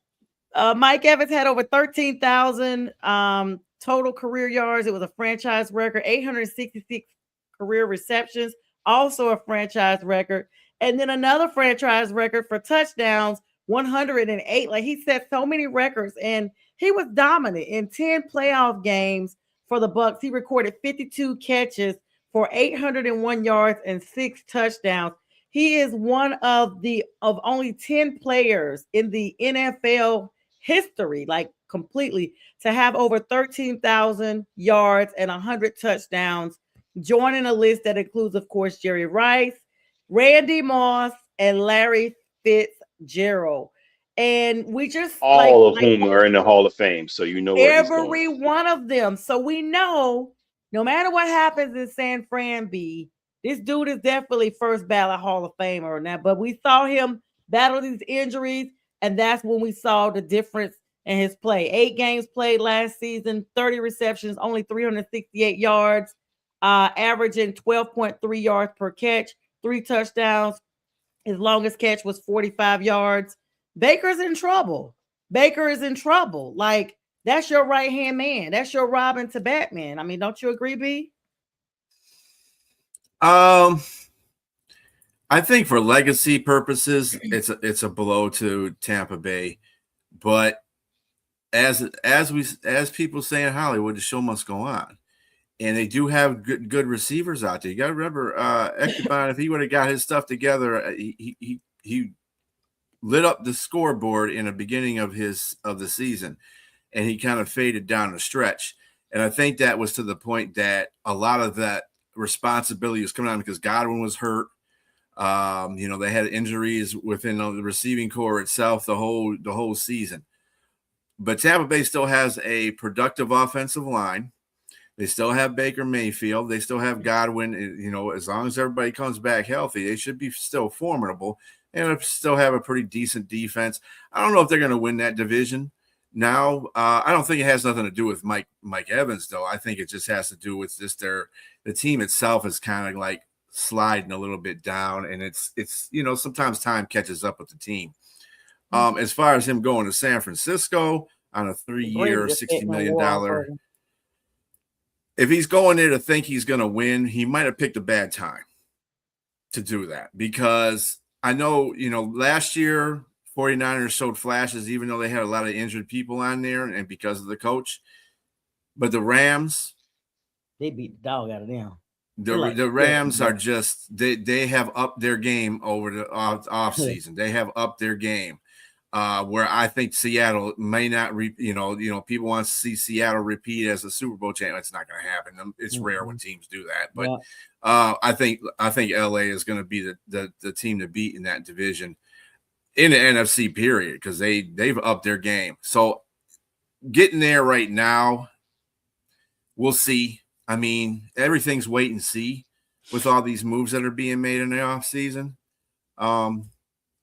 Mike Evans had over 13,000 total career yards. It was a franchise record, 866 career receptions, also a franchise record. And then another franchise record for touchdowns, 108. Like he set so many records and he was dominant in 10 playoff games for the Bucks. He recorded 52 catches for 801 yards and 6 touchdowns. He is one of only 10 players in the NFL history, like completely, to have over 13,000 yards and 100 touchdowns, joining a list that includes, of course, Jerry Rice, Randy Moss, and Larry Fitzgerald. And we just All of whom are in the Hall of Fame, so you know where he's going. every one of them. So we know no matter what happens in San Fran B, this dude is definitely first ballot Hall of Famer now. But we saw him battle these injuries, and that's when we saw the difference in his play. 8 games played last season, 30 receptions, only 368 yards, averaging 12.3 yards per catch, 3 touchdowns. His longest catch was 45 yards. Baker's in trouble. Baker is in trouble. Like, that's your right hand man. That's your Robin to Batman. I mean, don't you agree, B? Um, I think for legacy purposes, it's a blow to Tampa Bay, but as people say in Hollywood, the show must go on, and they do have good receivers out there. You got to remember, Ecubon, if he would have got his stuff together, he lit up the scoreboard in the beginning of the season, and he kind of faded down the stretch. And I think that was to the point that a lot of that responsibility was coming on because Godwin was hurt. They had injuries within the receiving core itself the whole season. But Tampa Bay still has a productive offensive line. They still have Baker Mayfield. They still have Godwin. As long as everybody comes back healthy, they should be still formidable and still have a pretty decent defense. I don't know if they're going to win that division now. I don't think it has nothing to do with Mike Evans, though. I think it just has to do with just the team itself is kind of like sliding a little bit down, and it's sometimes time catches up with the team. As far as him going to San Francisco on a 3-year, $60 million, if he's going there to think he's going to win, he might have picked a bad time to do that, because I know, last year 49ers showed flashes, even though they had a lot of injured people on there and because of the coach. But the Rams, they beat the dog out of them. The Rams are just they have upped their game over the off season. They have upped their game. Where I think Seattle may not, people want to see Seattle repeat as a Super Bowl champion. It's not going to happen. It's rare when teams do that. But I think LA is going to be the team to beat in that division in the NFC period, because they've upped their game. So getting there right now, we'll see. I mean, everything's wait and see with all these moves that are being made in the offseason.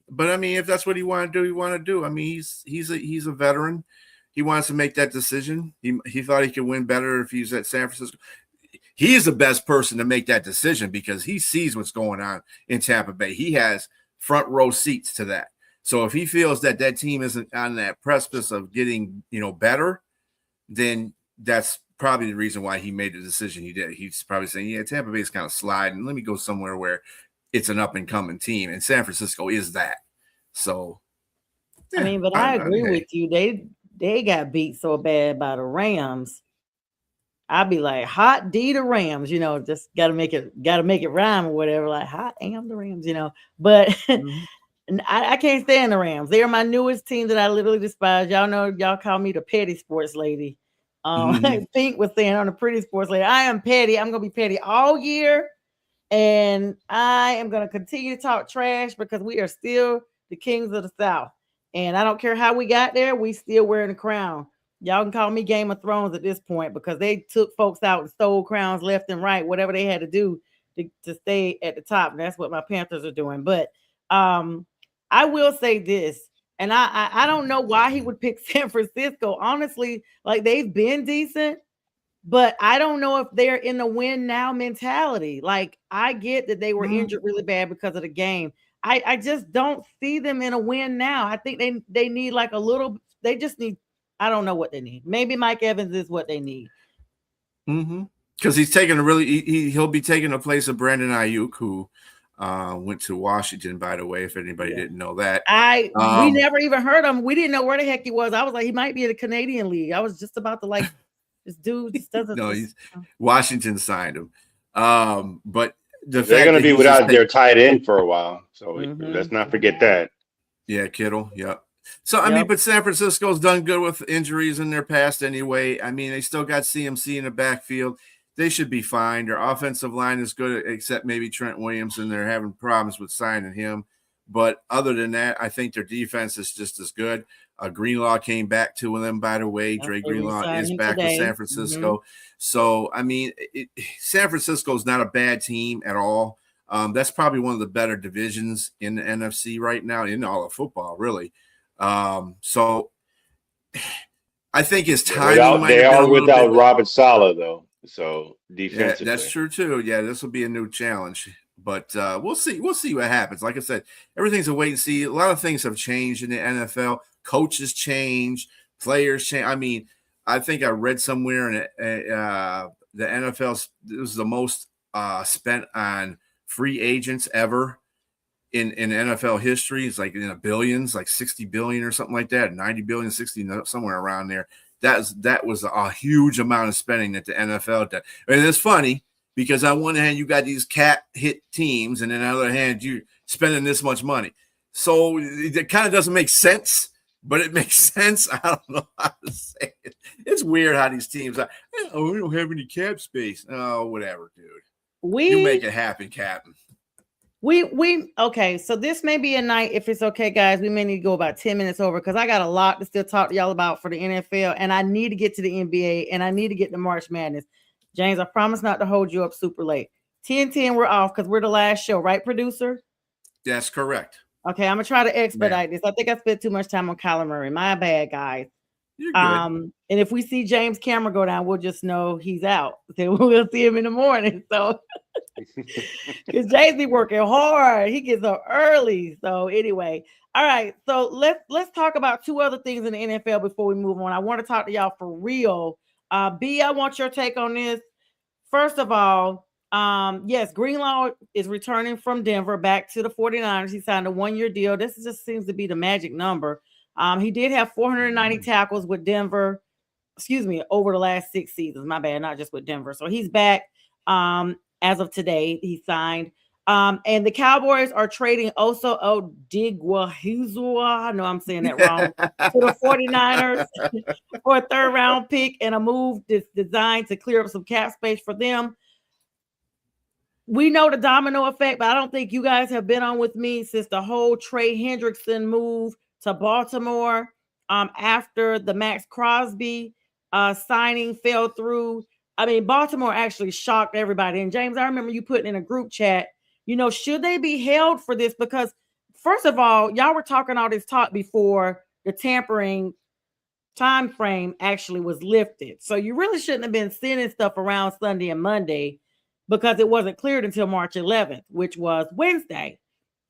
But I mean, if that's what he want to do. I mean, he's a veteran. He wants to make that decision. He thought he could win better if he was at San Francisco. He is the best person to make that decision because he sees what's going on in Tampa Bay. He has front row seats to that. So if he feels that team isn't on that precipice of getting, better, then that's probably the reason why he made the decision he did. He's probably saying, yeah, Tampa Bay is kind of sliding. Let me go somewhere where it's an up and coming team, and San Francisco is that. So, yeah, I mean, but I agree with you. They got beat so bad by the Rams. I'd be like, hot D the Rams, just gotta make it rhyme or whatever. Like, hot am the Rams, But I can't stand the Rams. They are my newest team that I literally despise. Y'all know, y'all call me the petty sports lady. Pink was saying on the pretty sports lady, I am petty. I'm gonna be petty all year. And I am going to continue to talk trash because we are still the kings of the South. And I don't care how we got there. We still wearing the crown. Y'all can call me Game of Thrones at this point because they took folks out and stole crowns left and right, whatever they had to do to stay at the top. And that's what my Panthers are doing. But I will say this, and I don't know why he would pick San Francisco. Honestly, like, they've been decent. But I don't know if they're in the win now mentality. Like, I get that they were injured really bad because of the game. I just don't see them in a win now. I think they need like a little, they just need, I don't know what they need. Maybe Mike Evans is what they need. Because he's taking he'll be taking the place of Brandon Ayuk, who went to Washington, by the way, if anybody didn't know that. We never even heard him. We didn't know where the heck he was. I was like, he might be in the Canadian League. I was just about to like, this dude just doesn't. No, Washington signed him. But they're going to be without their tight end for a while. So let's not forget that. Yeah, Kittle. Yep. So, I mean, but San Francisco's done good with injuries in their past anyway. I mean, they still got CMC in the backfield. They should be fine. Their offensive line is good, except maybe Trent Williams, and they're having problems with signing him. But other than that, I think their defense is just as good. Greenlaw came back to them, by the way. Dre Greenlaw is back with San Francisco. So, I mean, San Francisco is not a bad team at all. That's probably one of the better divisions in the NFC right now, in all of football, really. So, I think his timing they are without Robert Saleh, though. So, defensively. Yeah, that's true, too. Yeah, this will be a new challenge. But we'll see. We'll see what happens. Like I said, everything's a wait and see. A lot of things have changed in the NFL. Coaches change, players change. I mean, I think I read somewhere in the NFL, it was the most spent on free agents ever in NFL history. It's like in the billions, like 60 billion or something like that, 90 billion, 60, somewhere around there. That was a huge amount of spending that the NFL did. And it's funny because on one hand, you got these cap hit teams, and then on the other hand, you're spending this much money. So it kind of doesn't make sense. But it makes sense. I don't know how to say it. It's weird how these teams are. Oh, we don't have any cap space. Oh, whatever, dude. You make it happen, Captain. Okay. So this may be a night. If it's okay, guys, we may need to go about 10 minutes over because I got a lot to still talk to y'all about for the NFL, and I need to get to the NBA, and I need to get to March Madness. James, I promise not to hold you up super late. 10:10, we're off because we're the last show, right, producer? That's correct. Okay, I'm gonna try to expedite this. I think I spent too much time on Kyler Murray. My bad, guys. You're good. And if we see James' camera go down, we'll just know he's out. Then we'll see him in the morning. So, because James be working hard, he gets up early. So anyway, all right. So let's talk about two other things in the NFL before we move on. I want to talk to y'all for real. B, I want your take on this. First of all, Yes, Greenlaw is returning from Denver back to the 49ers. He signed a 1-year deal. This just seems to be the magic number. He did have 490 tackles with Denver, over the last 6 seasons. My bad, not just with Denver. So he's back. As of today, he signed. And the Cowboys are trading Oso Odigwahizua, I know I'm saying that wrong, to the 49ers for a 3rd-round pick and a move that's designed to clear up some cap space for them. We know the domino effect, but I don't think you guys have been on with me since the whole Trey Hendrickson move to Baltimore after the Max Crosby signing fell through. I mean, Baltimore actually shocked everybody. And James, I remember you putting in a group chat, should they be held for this? Because first of all, y'all were talking all this talk before the tampering time frame actually was lifted. So you really shouldn't have been sending stuff around Sunday and Monday because it wasn't cleared until March 11th, which was Wednesday.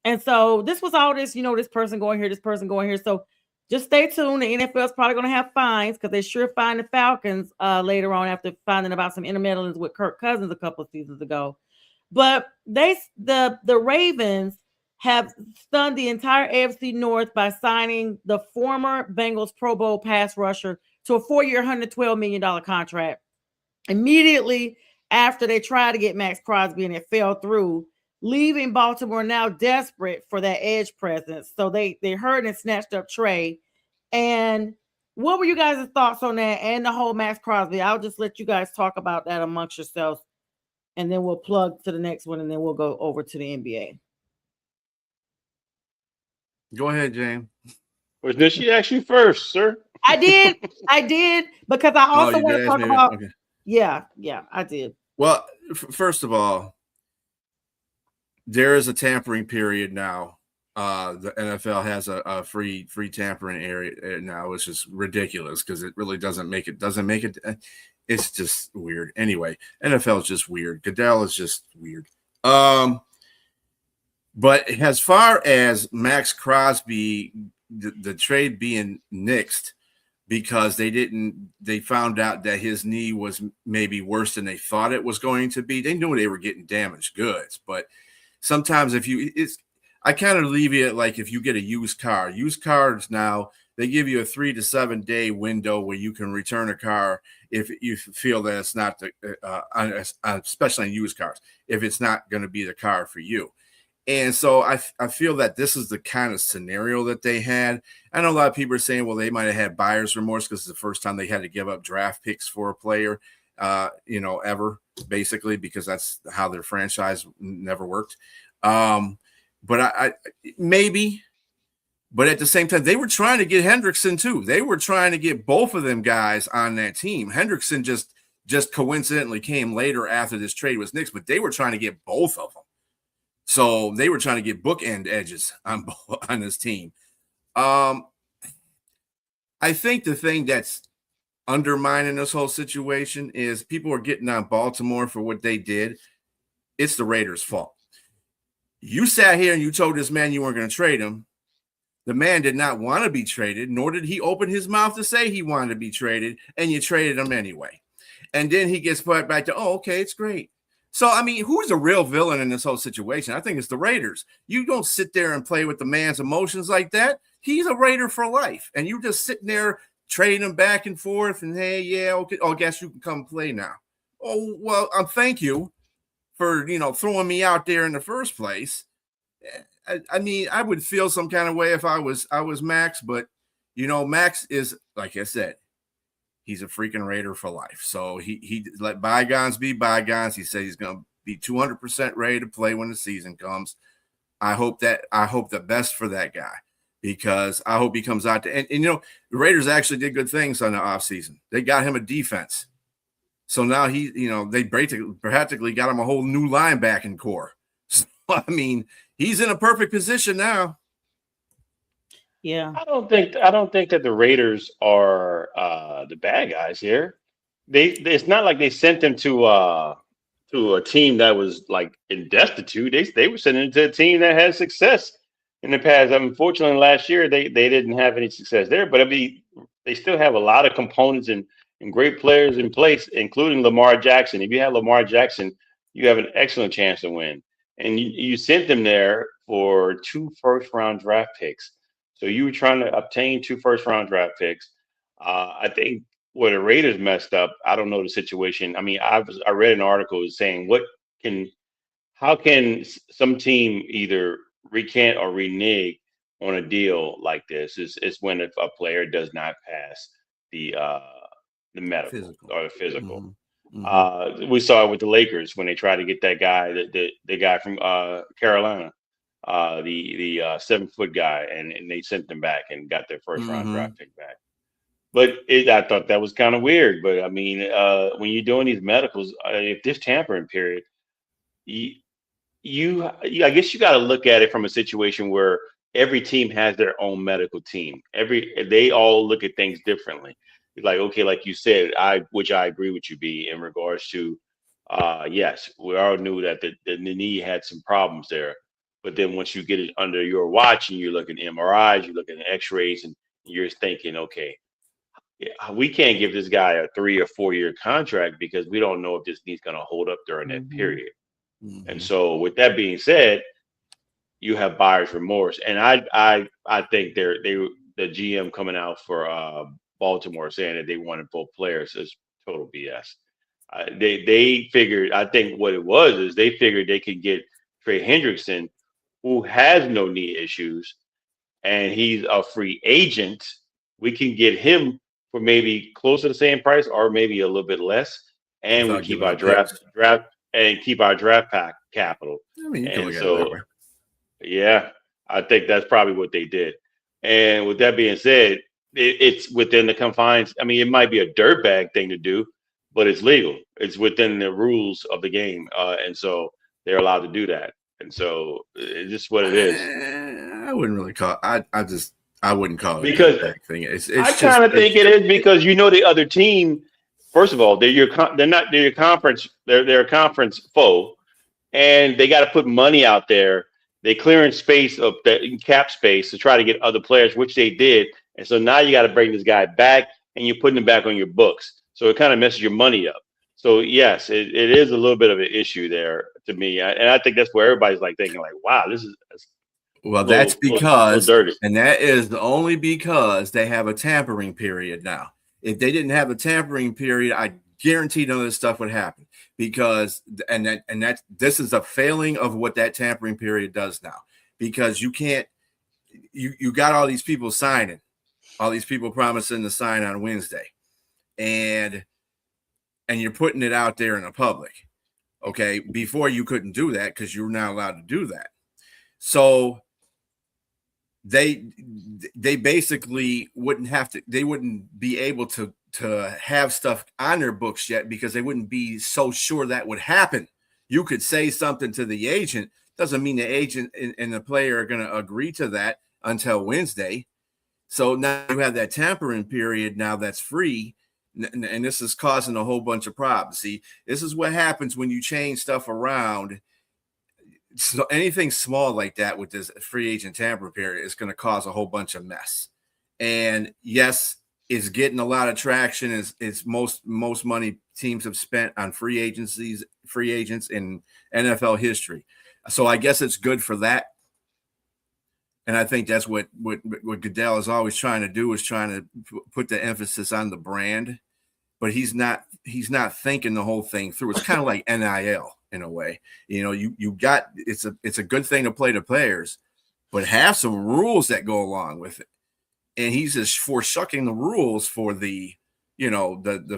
And so this was all this, this person going here, this person going here. So just stay tuned. The NFL is probably going to have fines because they sure fined the Falcons later on after finding about some intermeddlings with Kirk Cousins a couple of seasons ago. But the Ravens have stunned the entire AFC North by signing the former Bengals Pro Bowl pass rusher to a 4-year, $112 million contract. Immediately after they tried to get Max Crosby and it fell through, leaving Baltimore now desperate for that edge presence. So they heard and snatched up Trey. And what were you guys' thoughts on that and the whole Max Crosby? I'll just let you guys talk about that amongst yourselves, and then we'll plug to the next one, and then we'll go over to the NBA. Go ahead, James. Well, did she ask you first, sir? I did, because I also want to talk about. Okay. Yeah, I did. Well, first of all, there is a tampering period now. The NFL has a free tampering area now, which is ridiculous because it really doesn't make it. It's just weird. Anyway, NFL is just weird. Goodell is just weird. But as far as Max Crosby, the trade being nixed because they found out that his knee was maybe worse than they thought it was going to be. They knew they were getting damaged goods, but sometimes I kind of leave it like if you get a used cars now, they give you a 3 to 7 day window where you can return a car if you feel that it's not especially in used cars, if it's not going to be the car for you. And so I feel that this is the kind of scenario that they had. I know a lot of people are saying, well, they might have had buyer's remorse because it's the first time they had to give up draft picks for a player, ever, basically, because that's how their franchise never worked. But I maybe, but at the same time, they were trying to get Hendrickson too. They were trying to get both of them guys on that team. Hendrickson just coincidentally came later after this trade was nixed, but they were trying to get both of them. So they were trying to get bookend edges on this team. I think the thing that's undermining this whole situation is people are getting on Baltimore for what they did. It's the Raiders' fault. You sat here and you told this man you weren't going to trade him. The man did not want to be traded, nor did he open his mouth to say he wanted to be traded, and you traded him anyway. And then he gets put back to, oh, okay, it's great. So, I mean, who's the real villain in this whole situation? I think it's the Raiders. You don't sit there and play with the man's emotions like that. He's a Raider for life. And you just sitting there trading him back and forth and, hey, yeah, okay, I guess you can come play now. Oh, well, thank you for, throwing me out there in the first place. I mean, I would feel some kind of way if I was Max, but, Max is, like I said, he's a freaking Raider for life. So he let bygones be bygones. He said he's going to be 200% ready to play when the season comes. I hope the best for that guy because I hope he comes out and the Raiders actually did good things on the offseason. They got him a defense. So now they practically got him a whole new linebacking core. So, I mean, he's in a perfect position now. Yeah. I don't think that the Raiders are the bad guys here. It's not like they sent them to a team that was like in destitute. They were sending it to a team that had success in the past. Unfortunately, last year they didn't have any success there, but they still have a lot of components and great players in place, including Lamar Jackson. If you have Lamar Jackson you have an excellent chance to win. And you sent them there for 2 first round draft picks. So you were trying to obtain 2 first round draft picks. I think where the Raiders messed up, I don't know the situation. I mean, I read an article saying can how can some team either recant or renege on a deal like this? Is when if a player does not pass the uh, the medical Physical. or the physical. Mm-hmm. We saw it with the Lakers when they tried to get that guy, the guy from Carolina, the 7 foot guy, and they sent them back and got their first round Mm-hmm. draft pick back. But I thought that was kind of weird. But I mean, when you're doing these medicals, if this tampering period, you, I guess you got to look at it from a situation where every team has their own medical team. They all look at things differently. Like, okay, like you said, which I agree with you, B, in regards to yes, we all knew that the knee had some problems there. But then once you get it under your watch and you're looking at MRIs, you're looking at X-rays, and you're thinking, okay, yeah, we can't give this guy a 3 or 4 year contract because we don't know if this knee's going to hold up during that Mhm. period. And Mm-hmm. so, with that being said, you have buyer's remorse, and I think the GM coming out for Baltimore saying that they wanted both players is total BS. They figured. I think what it was is they figured they could get Trey Hendrickson, who has no knee issues, and he's a free agent. We can get him for maybe close to the same price or maybe a little bit less, and we Without keep giving our up picks. draft pack capital. I mean, you can And look at it that so way. yeah, I think that's probably what they did. And with that being said, it's within the confines. I mean, it might be a dirtbag thing to do, but it's legal. It's within the rules of the game, and so they're allowed to do that. And so it's just what it is. I wouldn't really call. I wouldn't call it a Because dirtbag thing. I It's just kind of think it is because the other team. First of all, they're not they're your conference. They're a conference foe, and they got to put money out there. They clearing space of the cap space to try to get other players, which they did. And so now you got to bring this guy back, and you're putting him back on your books. So it kind of messes your money up. So yes, it is a little bit of an issue there to me, and I think that's where everybody's like thinking, like, wow, this is well, a that's little because, dirty. and that is only because they have a tampering period now. If they didn't have a tampering period, I guarantee none of this stuff would happen. Because this is a failing of what that tampering period does now. Because you can't, you got all these people signing, all these people promising to sign on Wednesday, and you're putting it out there in the public. Okay, before you couldn't do that because you're not allowed to do that. So they basically they wouldn't be able to have stuff on their books yet because they wouldn't be so sure that would happen. You could say something to the agent, doesn't mean the agent and the player are going to agree to that until Wednesday. So now you have that tampering period now that's free, and this is causing a whole bunch of problems. See, this is what happens when you change stuff around. So anything small like that with this free agent tamper period is going to cause a whole bunch of mess. And yes, it's getting a lot of traction. It's most money teams have spent on free agents in NFL history. So I guess it's good for that. And I think that's what Goodell is always trying to do, is trying to put the emphasis on the brand, but he's not thinking the whole thing through. It's kind of like NIL in a way. You know, you got it's a good thing to play the players, but have some rules that go along with it. And he's just foreshucking the rules for the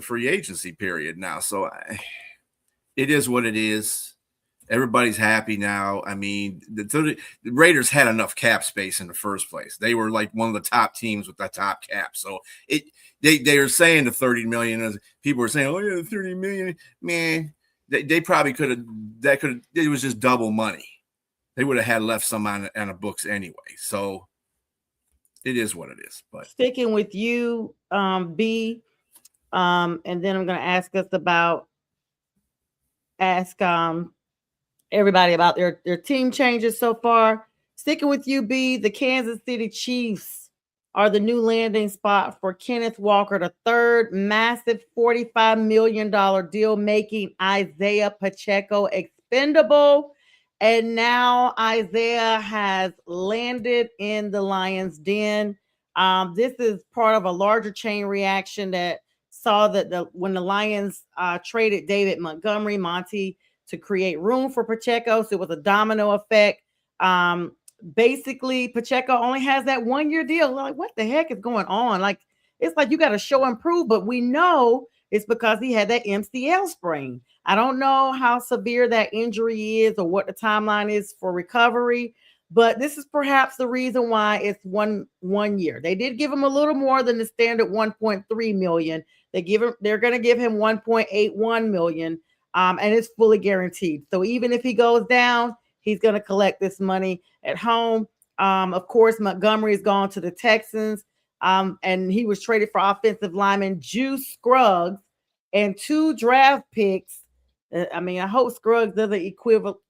free agency period now. So it is what it is. Everybody's happy now. I mean, the Raiders had enough cap space in the first place. They were like one of the top teams with the top cap. So they were saying the 30 million, as people were saying, oh yeah, the 30 million, man. They probably could have, it was just double money. They would have had left some on the books anyway. So it is what it is. But Sticking with you, B, and then I'm going to ask everybody about their team changes so far. Sticking with you, B, the Kansas City Chiefs are the new landing spot for Kenneth Walker, the third massive $45 million deal, making Isaiah Pacheco expendable. And now Isaiah has landed in the Lions' den. This is part of a larger chain reaction that saw that when the Lions traded David Montgomery, Monty, to create room for Pacheco, so it was a domino effect. Basically, Pacheco only has that 1 year deal. Like, what the heck is going on? Like, it's like you got to show and prove, but we know it's because he had that MCL sprain. I don't know how severe that injury is or what the timeline is for recovery, but this is perhaps the reason why it's one year. They did give him a little more than the standard 1.3 million. They're going to give him 1.81 million, and it's fully guaranteed. So even if he goes down, he's going to collect this money at home. Of course, Montgomery has gone to the Texans, and he was traded for offensive lineman Juice Scruggs and 2 draft picks. I mean, I hope Scruggs doesn't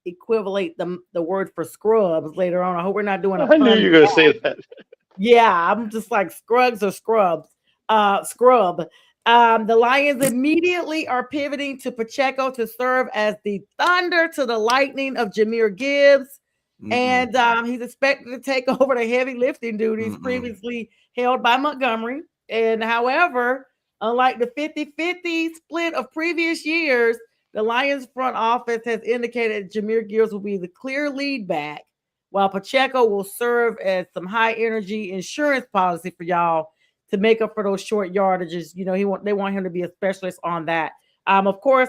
equivalate the word for scrubs later on. I hope we're not doing a I knew pun. you were going to say that. Yeah, I'm just like Scruggs or scrubs. Scrub. The Lions immediately are pivoting to Pacheco to serve as the thunder to the lightning of Jahmyr Gibbs. And he's expected to take over the heavy lifting duties previously held by Montgomery. And however, unlike the 50-50 split of previous years, the Lions front office has indicated Jahmyr Gibbs will be the clear lead back, while Pacheco will serve as some high energy insurance policy for y'all to make up for those short yardages. You know, they want him to be a specialist on that. Of course,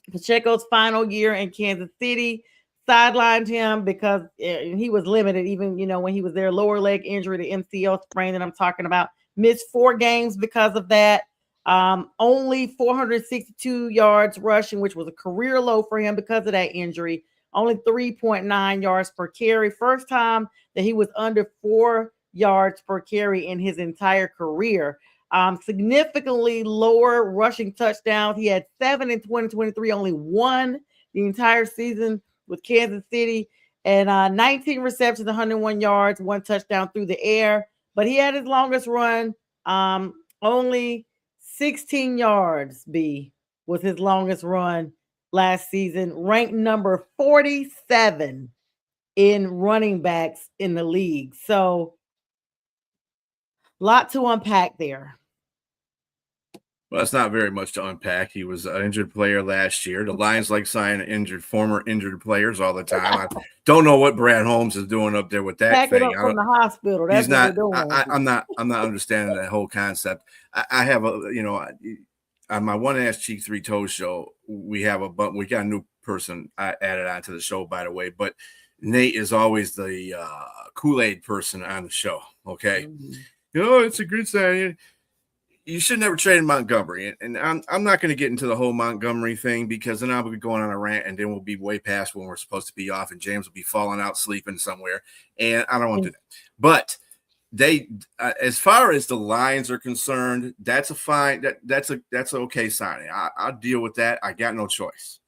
Pacheco's final year in Kansas City sidelined him because he was limited, even, when he was there, lower leg injury, the MCL sprain that I'm talking about, missed 4 games because of that. Only 462 yards rushing, which was a career low for him because of that injury. Only 3.9 yards per carry. First time that he was under 4 yards per carry in his entire career. Significantly lower rushing touchdowns. He had 7 in 2023, only 1 the entire season with Kansas City, and 19 receptions, 101 yards, 1 touchdown through the air. But he had his longest run, only 16 yards, was his longest run last season, ranked number 47 in running backs in the league. So, lot to unpack there. Well, it's not very much to unpack. He was an injured player last year. The Lions like signing former injured players all the time. I don't know what Brad Holmes is doing up there with that Pack thing. it up from the hospital. That's He's not. what they're doing. I'm not understanding that whole concept. I have on my One Ass Cheek Three Toes show, we got a new person added onto the show, by the way. But Nate is always the Kool-Aid person on the show. Okay, it's a good sign. You should never trade Montgomery, and I'm not going to get into the whole Montgomery thing because then I'll be going on a rant, and then we'll be way past when we're supposed to be off, and James will be falling out sleeping somewhere, and I don't want to do that. But they, as far as the Lions are concerned, that's a fine. That's an okay signing. I'll deal with that. I got no choice.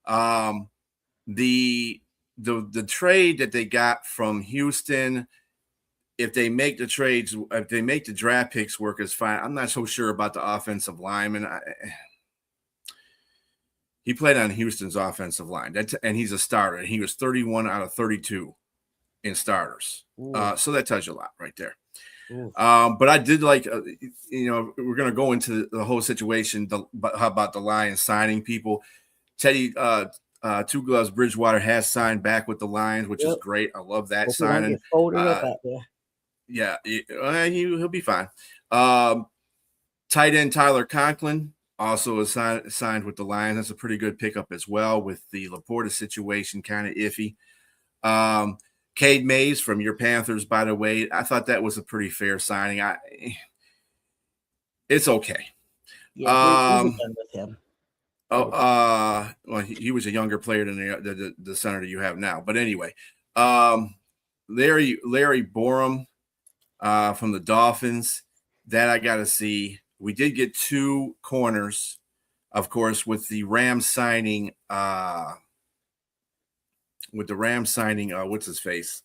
The trade that they got from Houston, if they make the draft picks work, is fine. I'm not so sure about the offensive lineman. He played on Houston's offensive line, and he's a starter. And he was 31 out of 32 in starters. So that tells you a lot right there. But I did like, we're going to go into the whole situation. How about the Lions signing people? Teddy Two Gloves Bridgewater has signed back with the Lions, which is great. I love that signing. Yeah, he'll be fine. Tight end Tyler Conklin also is signed with the Lions. That's a pretty good pickup as well, with the Laporta situation kind of iffy. Cade Mays from your Panthers, by the way, I thought that was a pretty fair signing. It's okay. Yeah, we're done with him. Well, he was a younger player than the center you have now. But anyway, Larry Borum from the Dolphins, that I got to see. We did get 2 corners, of course, with the Rams signing. What's his face?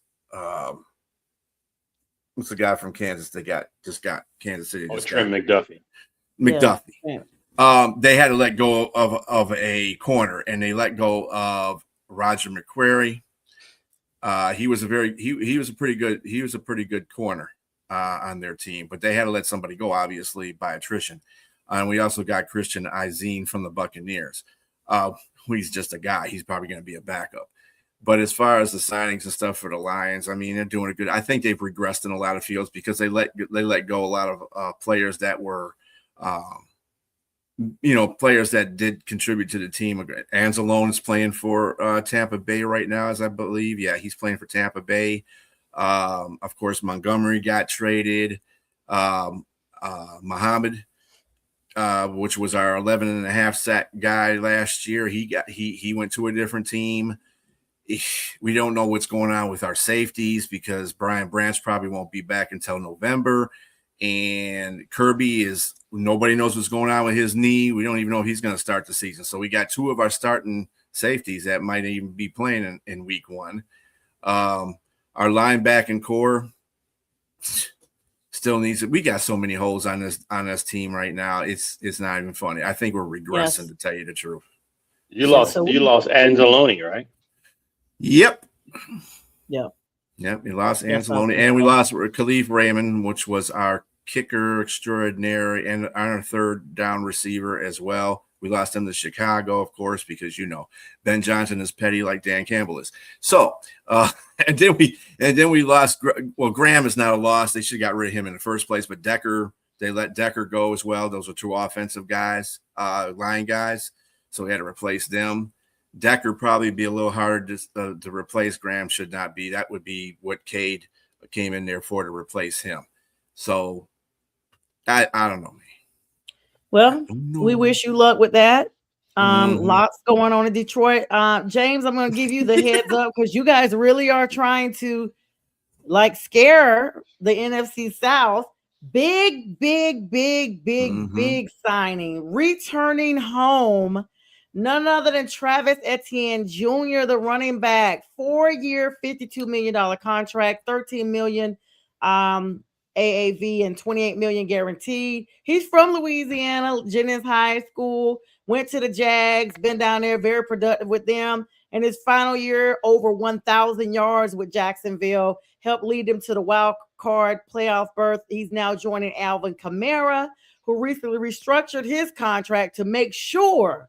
what's the guy from Kansas that just got Kansas City? Trent McDuffie. McDuffie. Yeah. They had to let go of a corner, and they let go of Roger McQuarrie. He was a pretty good corner on their team, but they had to let somebody go, obviously, by attrition. And we also got Christian Izine from the Buccaneers. He's just a guy. He's probably going to be a backup. But as far as the signings and stuff for the Lions, I mean, they're doing a good. I think they've regressed in a lot of fields because they let go a lot of players that were, players that did contribute to the team. Anzalone is playing for Tampa Bay right now, as I believe. Yeah, he's playing for Tampa Bay. Of course, Montgomery got traded. Muhammad, which was our 11.5 sack guy last year, he went to a different team. We don't know what's going on with our safeties because Brian Branch probably won't be back until November. And Kirby nobody knows what's going on with his knee. We don't even know if he's going to start the season. So we got 2 of our starting safeties that might even be playing in week 1. Our linebacking core still needs it. We got so many holes on this team right now. It's not even funny. I think we're regressing, to tell you the truth. You lost Anzalone, right? Yep. Yep. We lost Anzalone, and we lost Khalif Raymond, which was our kicker extraordinaire and our third down receiver as well. We lost him to Chicago, of course, because Ben Johnson is petty like Dan Campbell is. So, and then we lost. Well, Graham is now lost. They should have got rid of him in the first place. But they let Decker go as well. Those are 2 offensive guys, line guys. So we had to replace them. Decker probably be a little harder to replace. Graham should not be. That would be what Cade came in there for, to replace him. So I don't know. Well, we wish you luck with that. Lots going on in Detroit. James, I'm going to give you the heads up because you guys really are trying to scare the NFC South. Big signing. Returning home. None other than Travis Etienne Jr., the running back, 4-year, $52 million contract, $13 million AAV and $28 million guaranteed. He's from Louisiana, Jennings High School, went to the Jags, been down there, very productive with them. And his final year, over 1,000 yards with Jacksonville, helped lead them to the wild card playoff berth. He's now joining Alvin Kamara, who recently restructured his contract to make sure,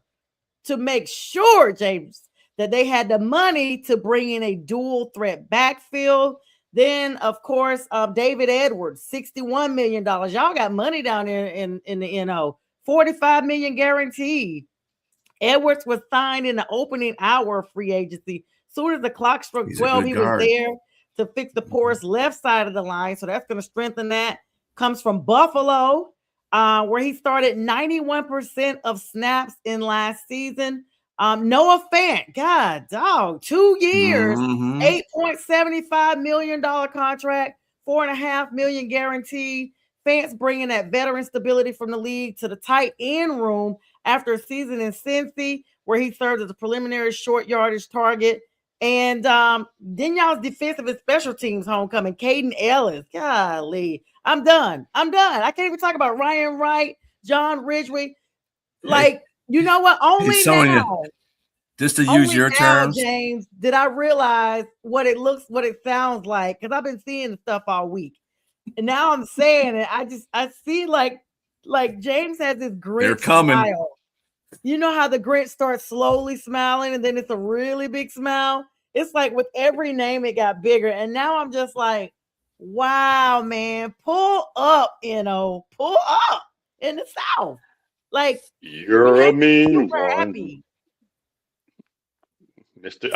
James, that they had the money to bring in a dual threat backfield. Then, of course, David Edwards, $61 million. Y'all got money down there in the NO. $45 million guaranteed. Edwards was signed in the opening hour of free agency. Soon as the clock struck 12, he was there to fix the porous left side of the line. So that's going to strengthen that. Comes from Buffalo, where he started 91% of snaps in last season. Noah Fant, God, dog, 2 years, $8.75 million contract, $4.5 million guaranteed. Fant's bringing that veteran stability from the league to the tight end room after a season in Cincy, where he served as a preliminary short yardage target. And then y'all's defensive and special teams homecoming, Caden Ellis. Golly, I'm done. I can't even talk about Ryan Wright, John Ridgway. You know what? Only now, just to use your terms, James, did I realize what it sounds like, because I've been seeing the stuff all week, and now I'm saying it. I see like James has this grit. They're coming. Smile. You know how the grit starts slowly smiling, and then it's a really big smile. It's like with every name, it got bigger, and now I'm just like, wow, man, pull up, pull up in the South. Like, you're a mean one. Happy. Mr.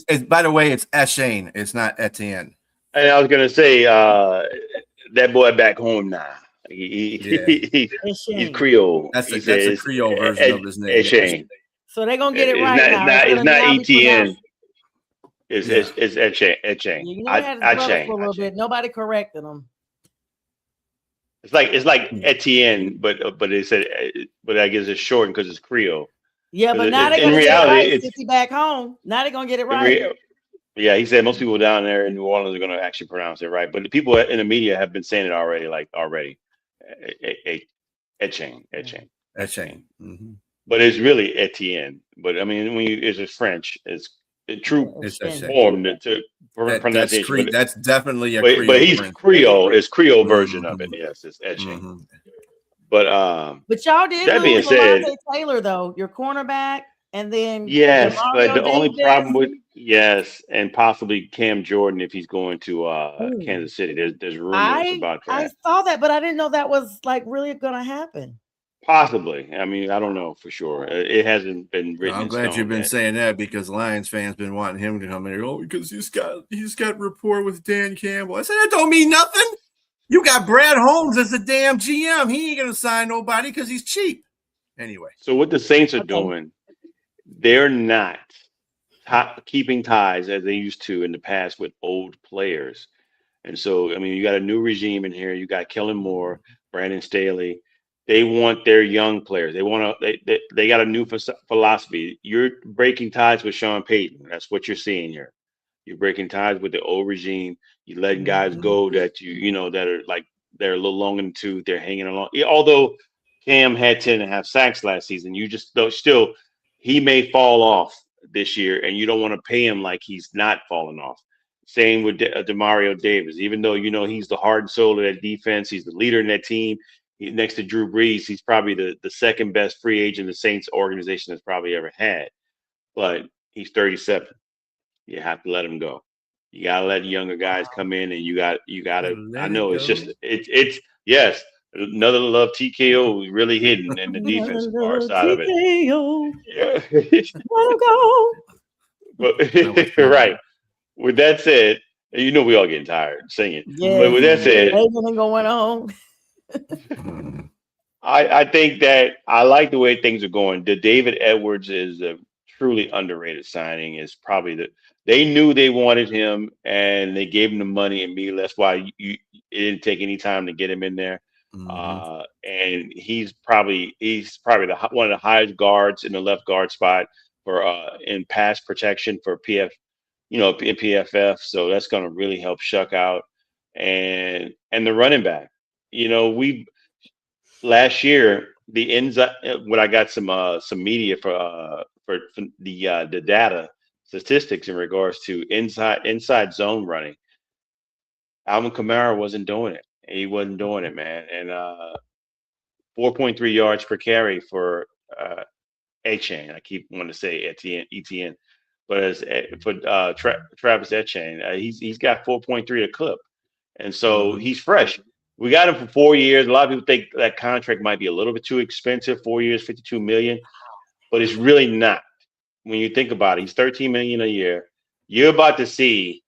It's by the way, it's Etienne. It's not Etienne. And I was gonna say, that boy back home now. He's Creole. That's a Creole version of his name. Etienne. So they're gonna get it right now. It's not Etienne. It's Etienne. You know, I had his brother for a little bit. Nobody corrected him. It's like Etienne, but they said, but I guess it's shortened because it's Creole. Yeah, but now they're gonna get it right since he's back home. Now they're gonna get it right. Yeah, he said most people down there in New Orleans are going to actually pronounce it right, but the people in the media have been saying it already, like already, Etienne, Etienne, That's Etienne. shame. Mm-hmm. But it's really Etienne. But I mean, when you it's just French, it's a true Yeah, It's that Shin. shame. form to That's pronunciation. Cree. That's definitely a But Creole he's French. Creole. It's Creole version of Mm-hmm. it. Yes, it's etching. Mm-hmm. But But y'all did that being lose said, Levante Taylor though, your cornerback, and then yes, but Demario the only problem Davis. with yes, and possibly Cam Jordan if he's going to Ooh. Kansas City. There's rumors I about I that. saw that, but I didn't know that was like really gonna happen. Possibly. I mean, I don't know for sure. It hasn't been No, written I'm in glad you've stone been yet. saying that because Lions fans been wanting him to come in here. Oh, because he's got rapport with Dan Campbell. I said that don't mean nothing. You got Brad Holmes as the damn GM. He ain't gonna sign nobody because he's cheap. Anyway. So what the Saints are Okay. doing, they're not keeping ties as they used to in the past with old players. And so, I mean, you got a new regime in here. You got Kellen Moore, Brandon Staley. They want their young players. They want to. They got a new philosophy. You're breaking ties with Sean Payton. That's what you're seeing here. You're breaking ties with the old regime. You're letting guys Mhm. go that that are like they're a little long in the tooth. They're hanging along. Yeah, although Cam had 10.5 sacks last season, you just though still he may fall off this year, and you don't want to pay him like he's not falling off. Same with Demario Davis. Even though he's the heart and soul of that defense, he's the leader in that team. Next to Drew Brees, he's probably the second best free agent the Saints organization has probably ever had. But he's 37. You have to let him go. You gotta let younger guys come in, and you gotta. I Let it know it's just go. it's yes, another love TKO is really hidden in the Another defensive part little side of it. TKO. Yeah, Let him go. but That was right. funny. With that said, we all getting tired singing. But Yes, with that said, Hagen and going on. I think that I like the way things are going. The David Edwards is a truly underrated signing. Is probably they knew they wanted him and they gave him the money immediately. That's why it didn't take any time to get him in there. Mm-hmm. And he's probably one of the highest guards in the left guard spot for in pass protection for in PFF. So that's going to really help Shuck out and the running back. We last year the inside when I got some media for the data statistics in regards to inside zone running. Alvin Kamara wasn't doing it. He wasn't doing it, man. And 4.3 yards per carry for Etienne. I keep wanting to say Etienne, but as for Travis Etienne, he's got 4.3 a clip, and so Mm-hmm. he's fresh. We got him for 4 years. A lot of people think that contract might be a little bit too expensive. 4 years, 52 million, but it's really not. When you think about it, he's 13 million a year. You're about to see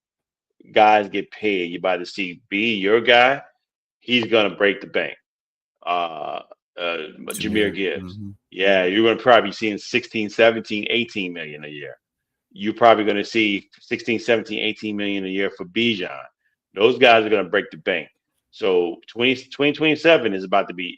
guys get paid. You're about to see B, your guy. He's gonna break the bank. Uh, Jameer Jameer. Gibbs. Mm-hmm. Yeah, you're going to probably be seeing 16, 17, 18 million a year. You're probably going to see 16, 17, 18 million a year for Bijan. Those guys are going to break the bank. So 2027 is about to be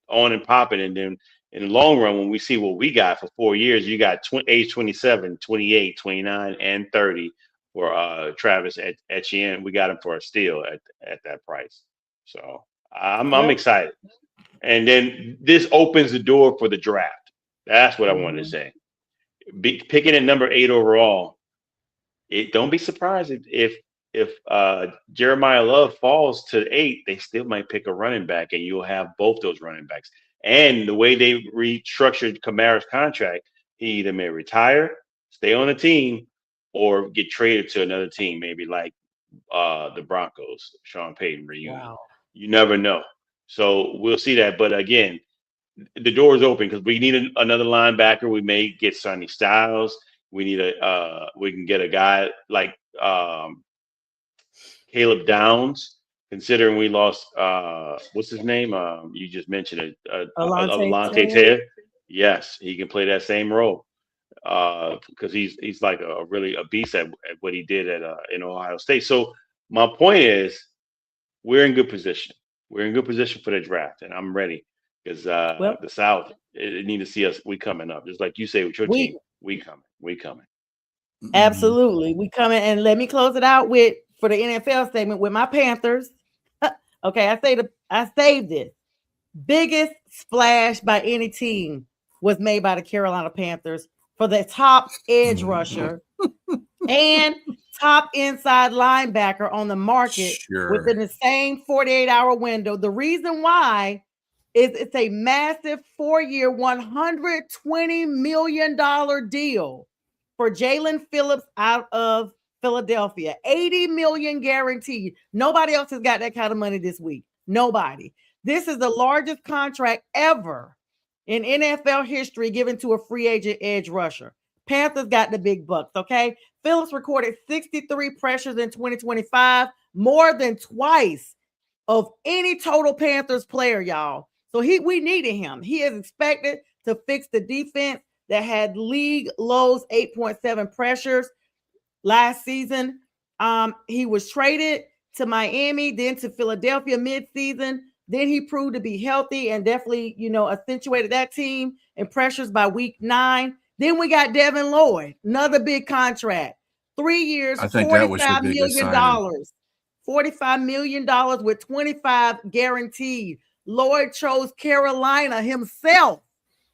on and popping. And then in the long run, when we see what we got for 4 years, you got age 27, 28, 29, and 30 for Travis Etienne. We got him for a steal at that price. So I'm Yep. excited. And then this opens the door for the draft. That's what I wanted to Mhm. say. Picking at number 8 overall, don't be surprised if Jeremiah Love falls to 8, they still might pick a running back, and you'll have both those running backs. And the way they restructured Kamara's contract, he either may retire, stay on the team, or get traded to another team, maybe like the Broncos, Sean Payton reunion. Wow. You never know. So we'll see that. But again, the door is open because we need another linebacker. We may get Sonny Styles. We can get a guy like Caleb Downs. Considering we lost what's his name? You just mentioned it, Alante Alante Taylor. Taylor. Yes, he can play that same role because he's like really a beast at what he did at in Ohio State. So my point is we're in good position. We're in good position for the draft, and I'm ready because Well, the South it need to see us. We coming up, just like you say with your team. we We coming. We coming. Absolutely. We come in and let me close it out with for the NFL statement with my Panthers. Okay, I saved it. Biggest splash by any team was made by the Carolina Panthers for the top edge rusher and top inside linebacker on the market within the same 48-hour window. The reason why is it's a massive 4-year, $120 million deal for Jalen Phillips out of Philadelphia. $80 million guaranteed. Nobody else has got that kind of money this week. Nobody. This is the largest contract ever in NFL history given to a free agent edge rusher. Panthers got the big bucks, okay? Phillips recorded 63 pressures in 2025, more than twice of any total Panthers player, y'all. So we needed him. He is expected to fix the defense that had league lows 8.7 pressures last season. He was traded to Miami, then to Philadelphia midseason. Then he proved to be healthy and definitely, accentuated that team in pressures by week 9. Then we got Devin Lloyd, another big contract. 3 years, I think that was your $45 biggest million. signing. $45 million with 25 guaranteed. Lloyd chose Carolina himself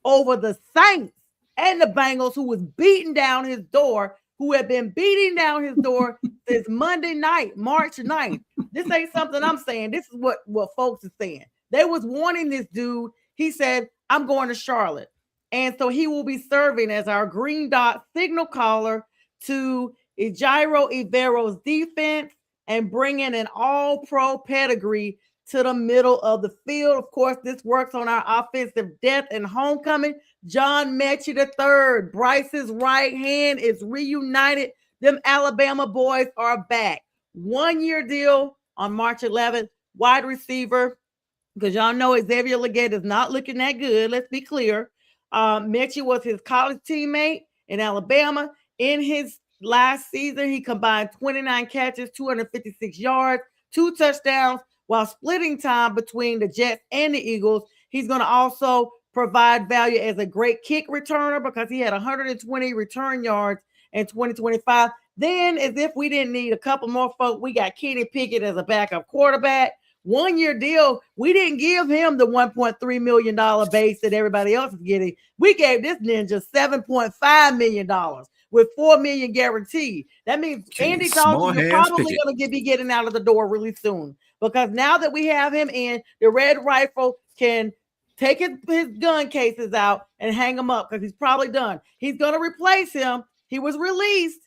over the Saints and the Bengals, who was beating down his door, who had been beating down his door since Monday night, March 9th. This ain't something I'm saying. This is what folks are saying. They was wanting this dude. He said, I'm going to Charlotte. And so he will be serving as our green dot signal caller to Ejiro Evero's defense and bringing an all-pro pedigree to the middle of the field. Of course, this works on our offensive depth and homecoming. John Mechie III, Bryce's right hand, is reunited. Them Alabama boys are back. 1-year deal on March 11th. Wide receiver, because y'all know Xavier Legette is not looking that good. Let's be clear. Mechie was his college teammate in Alabama. In his last season, he combined 29 catches, 256 yards, 2 touchdowns, while splitting time between the Jets and the Eagles. He's going to also provide value as a great kick returner because he had 120 return yards in 2025. Then, as if we didn't need a couple more folks, we got Kenny Pickett as a backup quarterback. 1-year deal. We didn't give him the $1.3 million base that everybody else is getting. We gave this ninja $7.5 million with $4 million guaranteed. That means Andy Dalton is probably going to be getting out of the door really soon, because now that we have him in, the Red Rifle can take his gun cases out and hang them up because he's probably done. He's going to replace him. He was released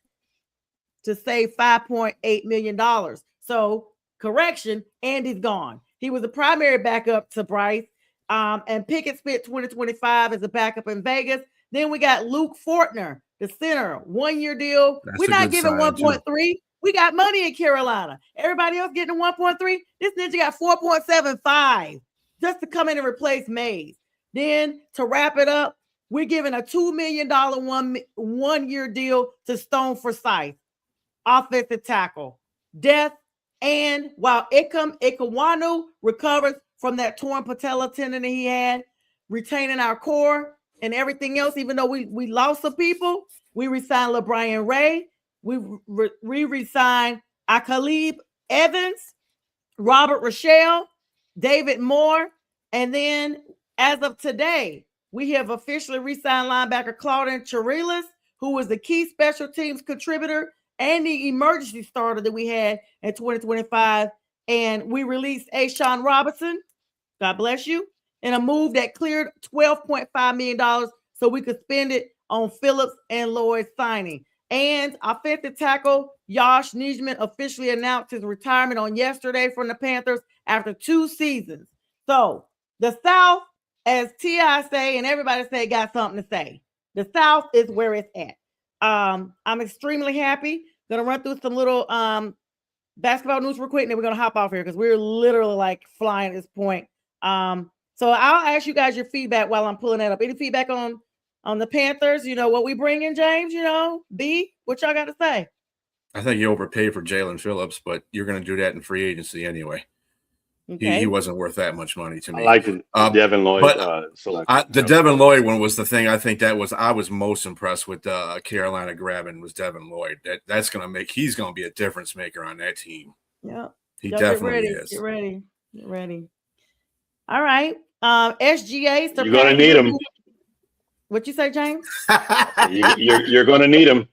to save $5.8 million. So, correction, Andy's gone. He was the primary backup to Bryce. And Pickett spent 2025 as a backup in Vegas. Then we got Luke Fortner, the center, 1-year deal. We're not giving 1.3. We got money in Carolina. Everybody else getting 1.3. This ninja got 4.75 just to come in and replace Mays. Then to wrap it up, we're giving a $2 million one-year deal to Stone Forsythe, offensive tackle. Death. And while Ikwanu recovers from that torn patella tendon that he had, retaining our core and everything else, even though we lost some people, we re-signed LeBrian Ray. We re-signed Akalib Evans, Robert Rochelle, David Moore. And then as of today, we have officially re-signed linebacker Claudin Chirilas, who was the key special teams contributor and the emergency starter that we had in 2025. And we released Ashawn Robinson, God bless you, in a move that cleared $12.5 million so we could spend it on Phillips and Lloyd signing. And offensive tackle Josh Nijman officially announced his retirement on yesterday from the Panthers after 2 seasons. So the South, as T.I. say and everybody say, got something to say. The South is where it's at. I'm extremely happy. Gonna run through some little basketball news real quick, and then we're gonna hop off here because we're literally like flying at this point. So I'll ask you guys your feedback while I'm pulling that up. Any feedback on the Panthers? You know what we bring in, James? B, what y'all got to say? I think you overpaid for Jalen Phillips, but you're gonna do that in free agency anyway. He wasn't worth that much money to me. I like the Devin Lloyd selection. The Devin Lloyd one was the thing. I think I was most impressed with Carolina grabbing was Devin Lloyd. He's going to be a difference maker on that team. Yeah, he definitely is. Get ready. All right, SGA. You're going to need him. What you say, James? you're going to need him.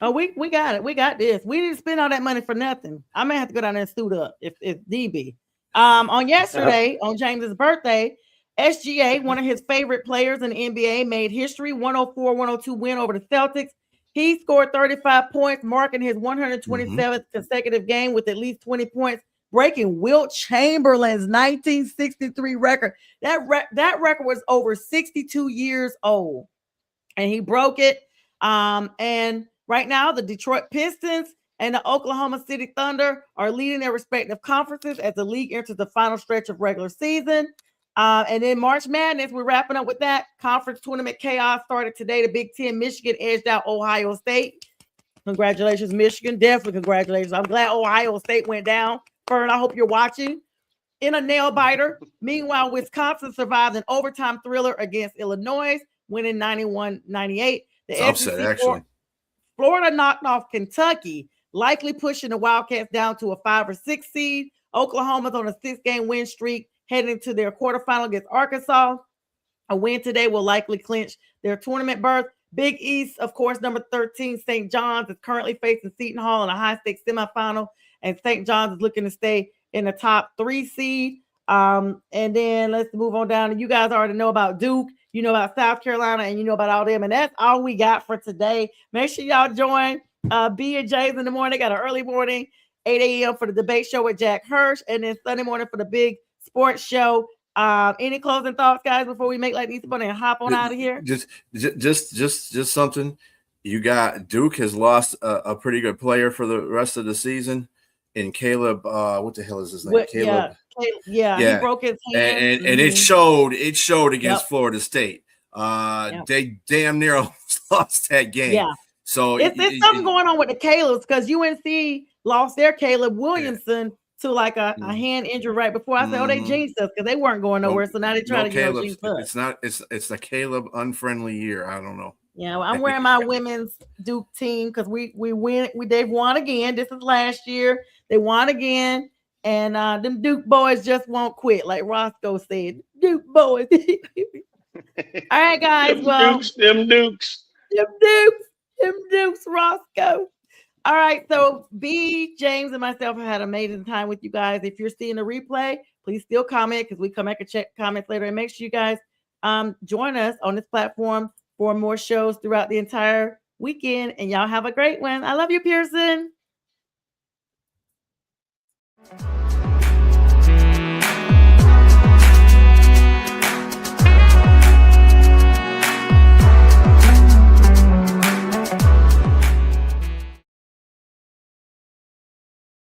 Oh, we got it. We got this. We didn't spend all that money for nothing. I may have to go down there and suit up if DB. On yesterday, on James's birthday, SGA, one of his favorite players in the NBA, made history, 104-102 win over the Celtics. He scored 35 points, marking his 127th consecutive game with at least 20 points, breaking Wilt Chamberlain's 1963 record. That record was over 62 years old, and he broke it. And right now, the Detroit Pistons and the Oklahoma City Thunder are leading their respective conferences as the league enters the final stretch of regular season. And then March Madness, we're wrapping up with that. Conference tournament chaos started today. The Big Ten, Michigan edged out Ohio State. Congratulations, Michigan. Definitely congratulations. I'm glad Ohio State went down. Fern, I hope you're watching. In a nail biter. Meanwhile, Wisconsin survived an overtime thriller against Illinois, winning 91-98. It's upset, actually. Florida knocked off Kentucky, likely pushing the Wildcats down to a 5 or 6 seed. Oklahoma's on a 6-game win streak, heading to their quarterfinal against Arkansas. A win today will likely clinch their tournament berth. Big East, of course, number 13, St. John's is currently facing Seton Hall in a high-stakes semifinal, and St. John's is looking to stay in the top 3 seed. And then let's move on down. You guys already know about Duke. You know about South Carolina, and you know about all them. And that's all we got for today. Make sure y'all join B and J's in the morning. They got an early morning, 8 a.m. for the debate show with Jack Hirsch, and then Sunday morning for the big sports show. Any closing thoughts, guys, before we make like these fun and hop on out of here? Just something. You got Duke has lost a pretty good player for the rest of the season. And Caleb, what the hell is his name? Caleb. Yeah, he broke his hand. And it showed against Florida State. They damn near almost lost that game. Yeah. So it's something going on with the Calebs because UNC lost their Caleb Williamson to like a hand injury right before. I said, they jinxed us because they weren't going nowhere. So now they try to jinx us. It's the Caleb unfriendly year. I don't know. Yeah, well, I'm wearing my women's Duke team because we win. They've won again. This is last year. They won again. And them Duke boys just won't quit, like Roscoe said. Duke boys. All right, guys. Them Dukes, Roscoe. All right. So B, James, and myself have had an amazing time with you guys. If you're seeing the replay, please still comment because we come back and check comments later. And make sure you guys join us on this platform for more shows throughout the entire weekend. And y'all have a great one. I love you, Pearson.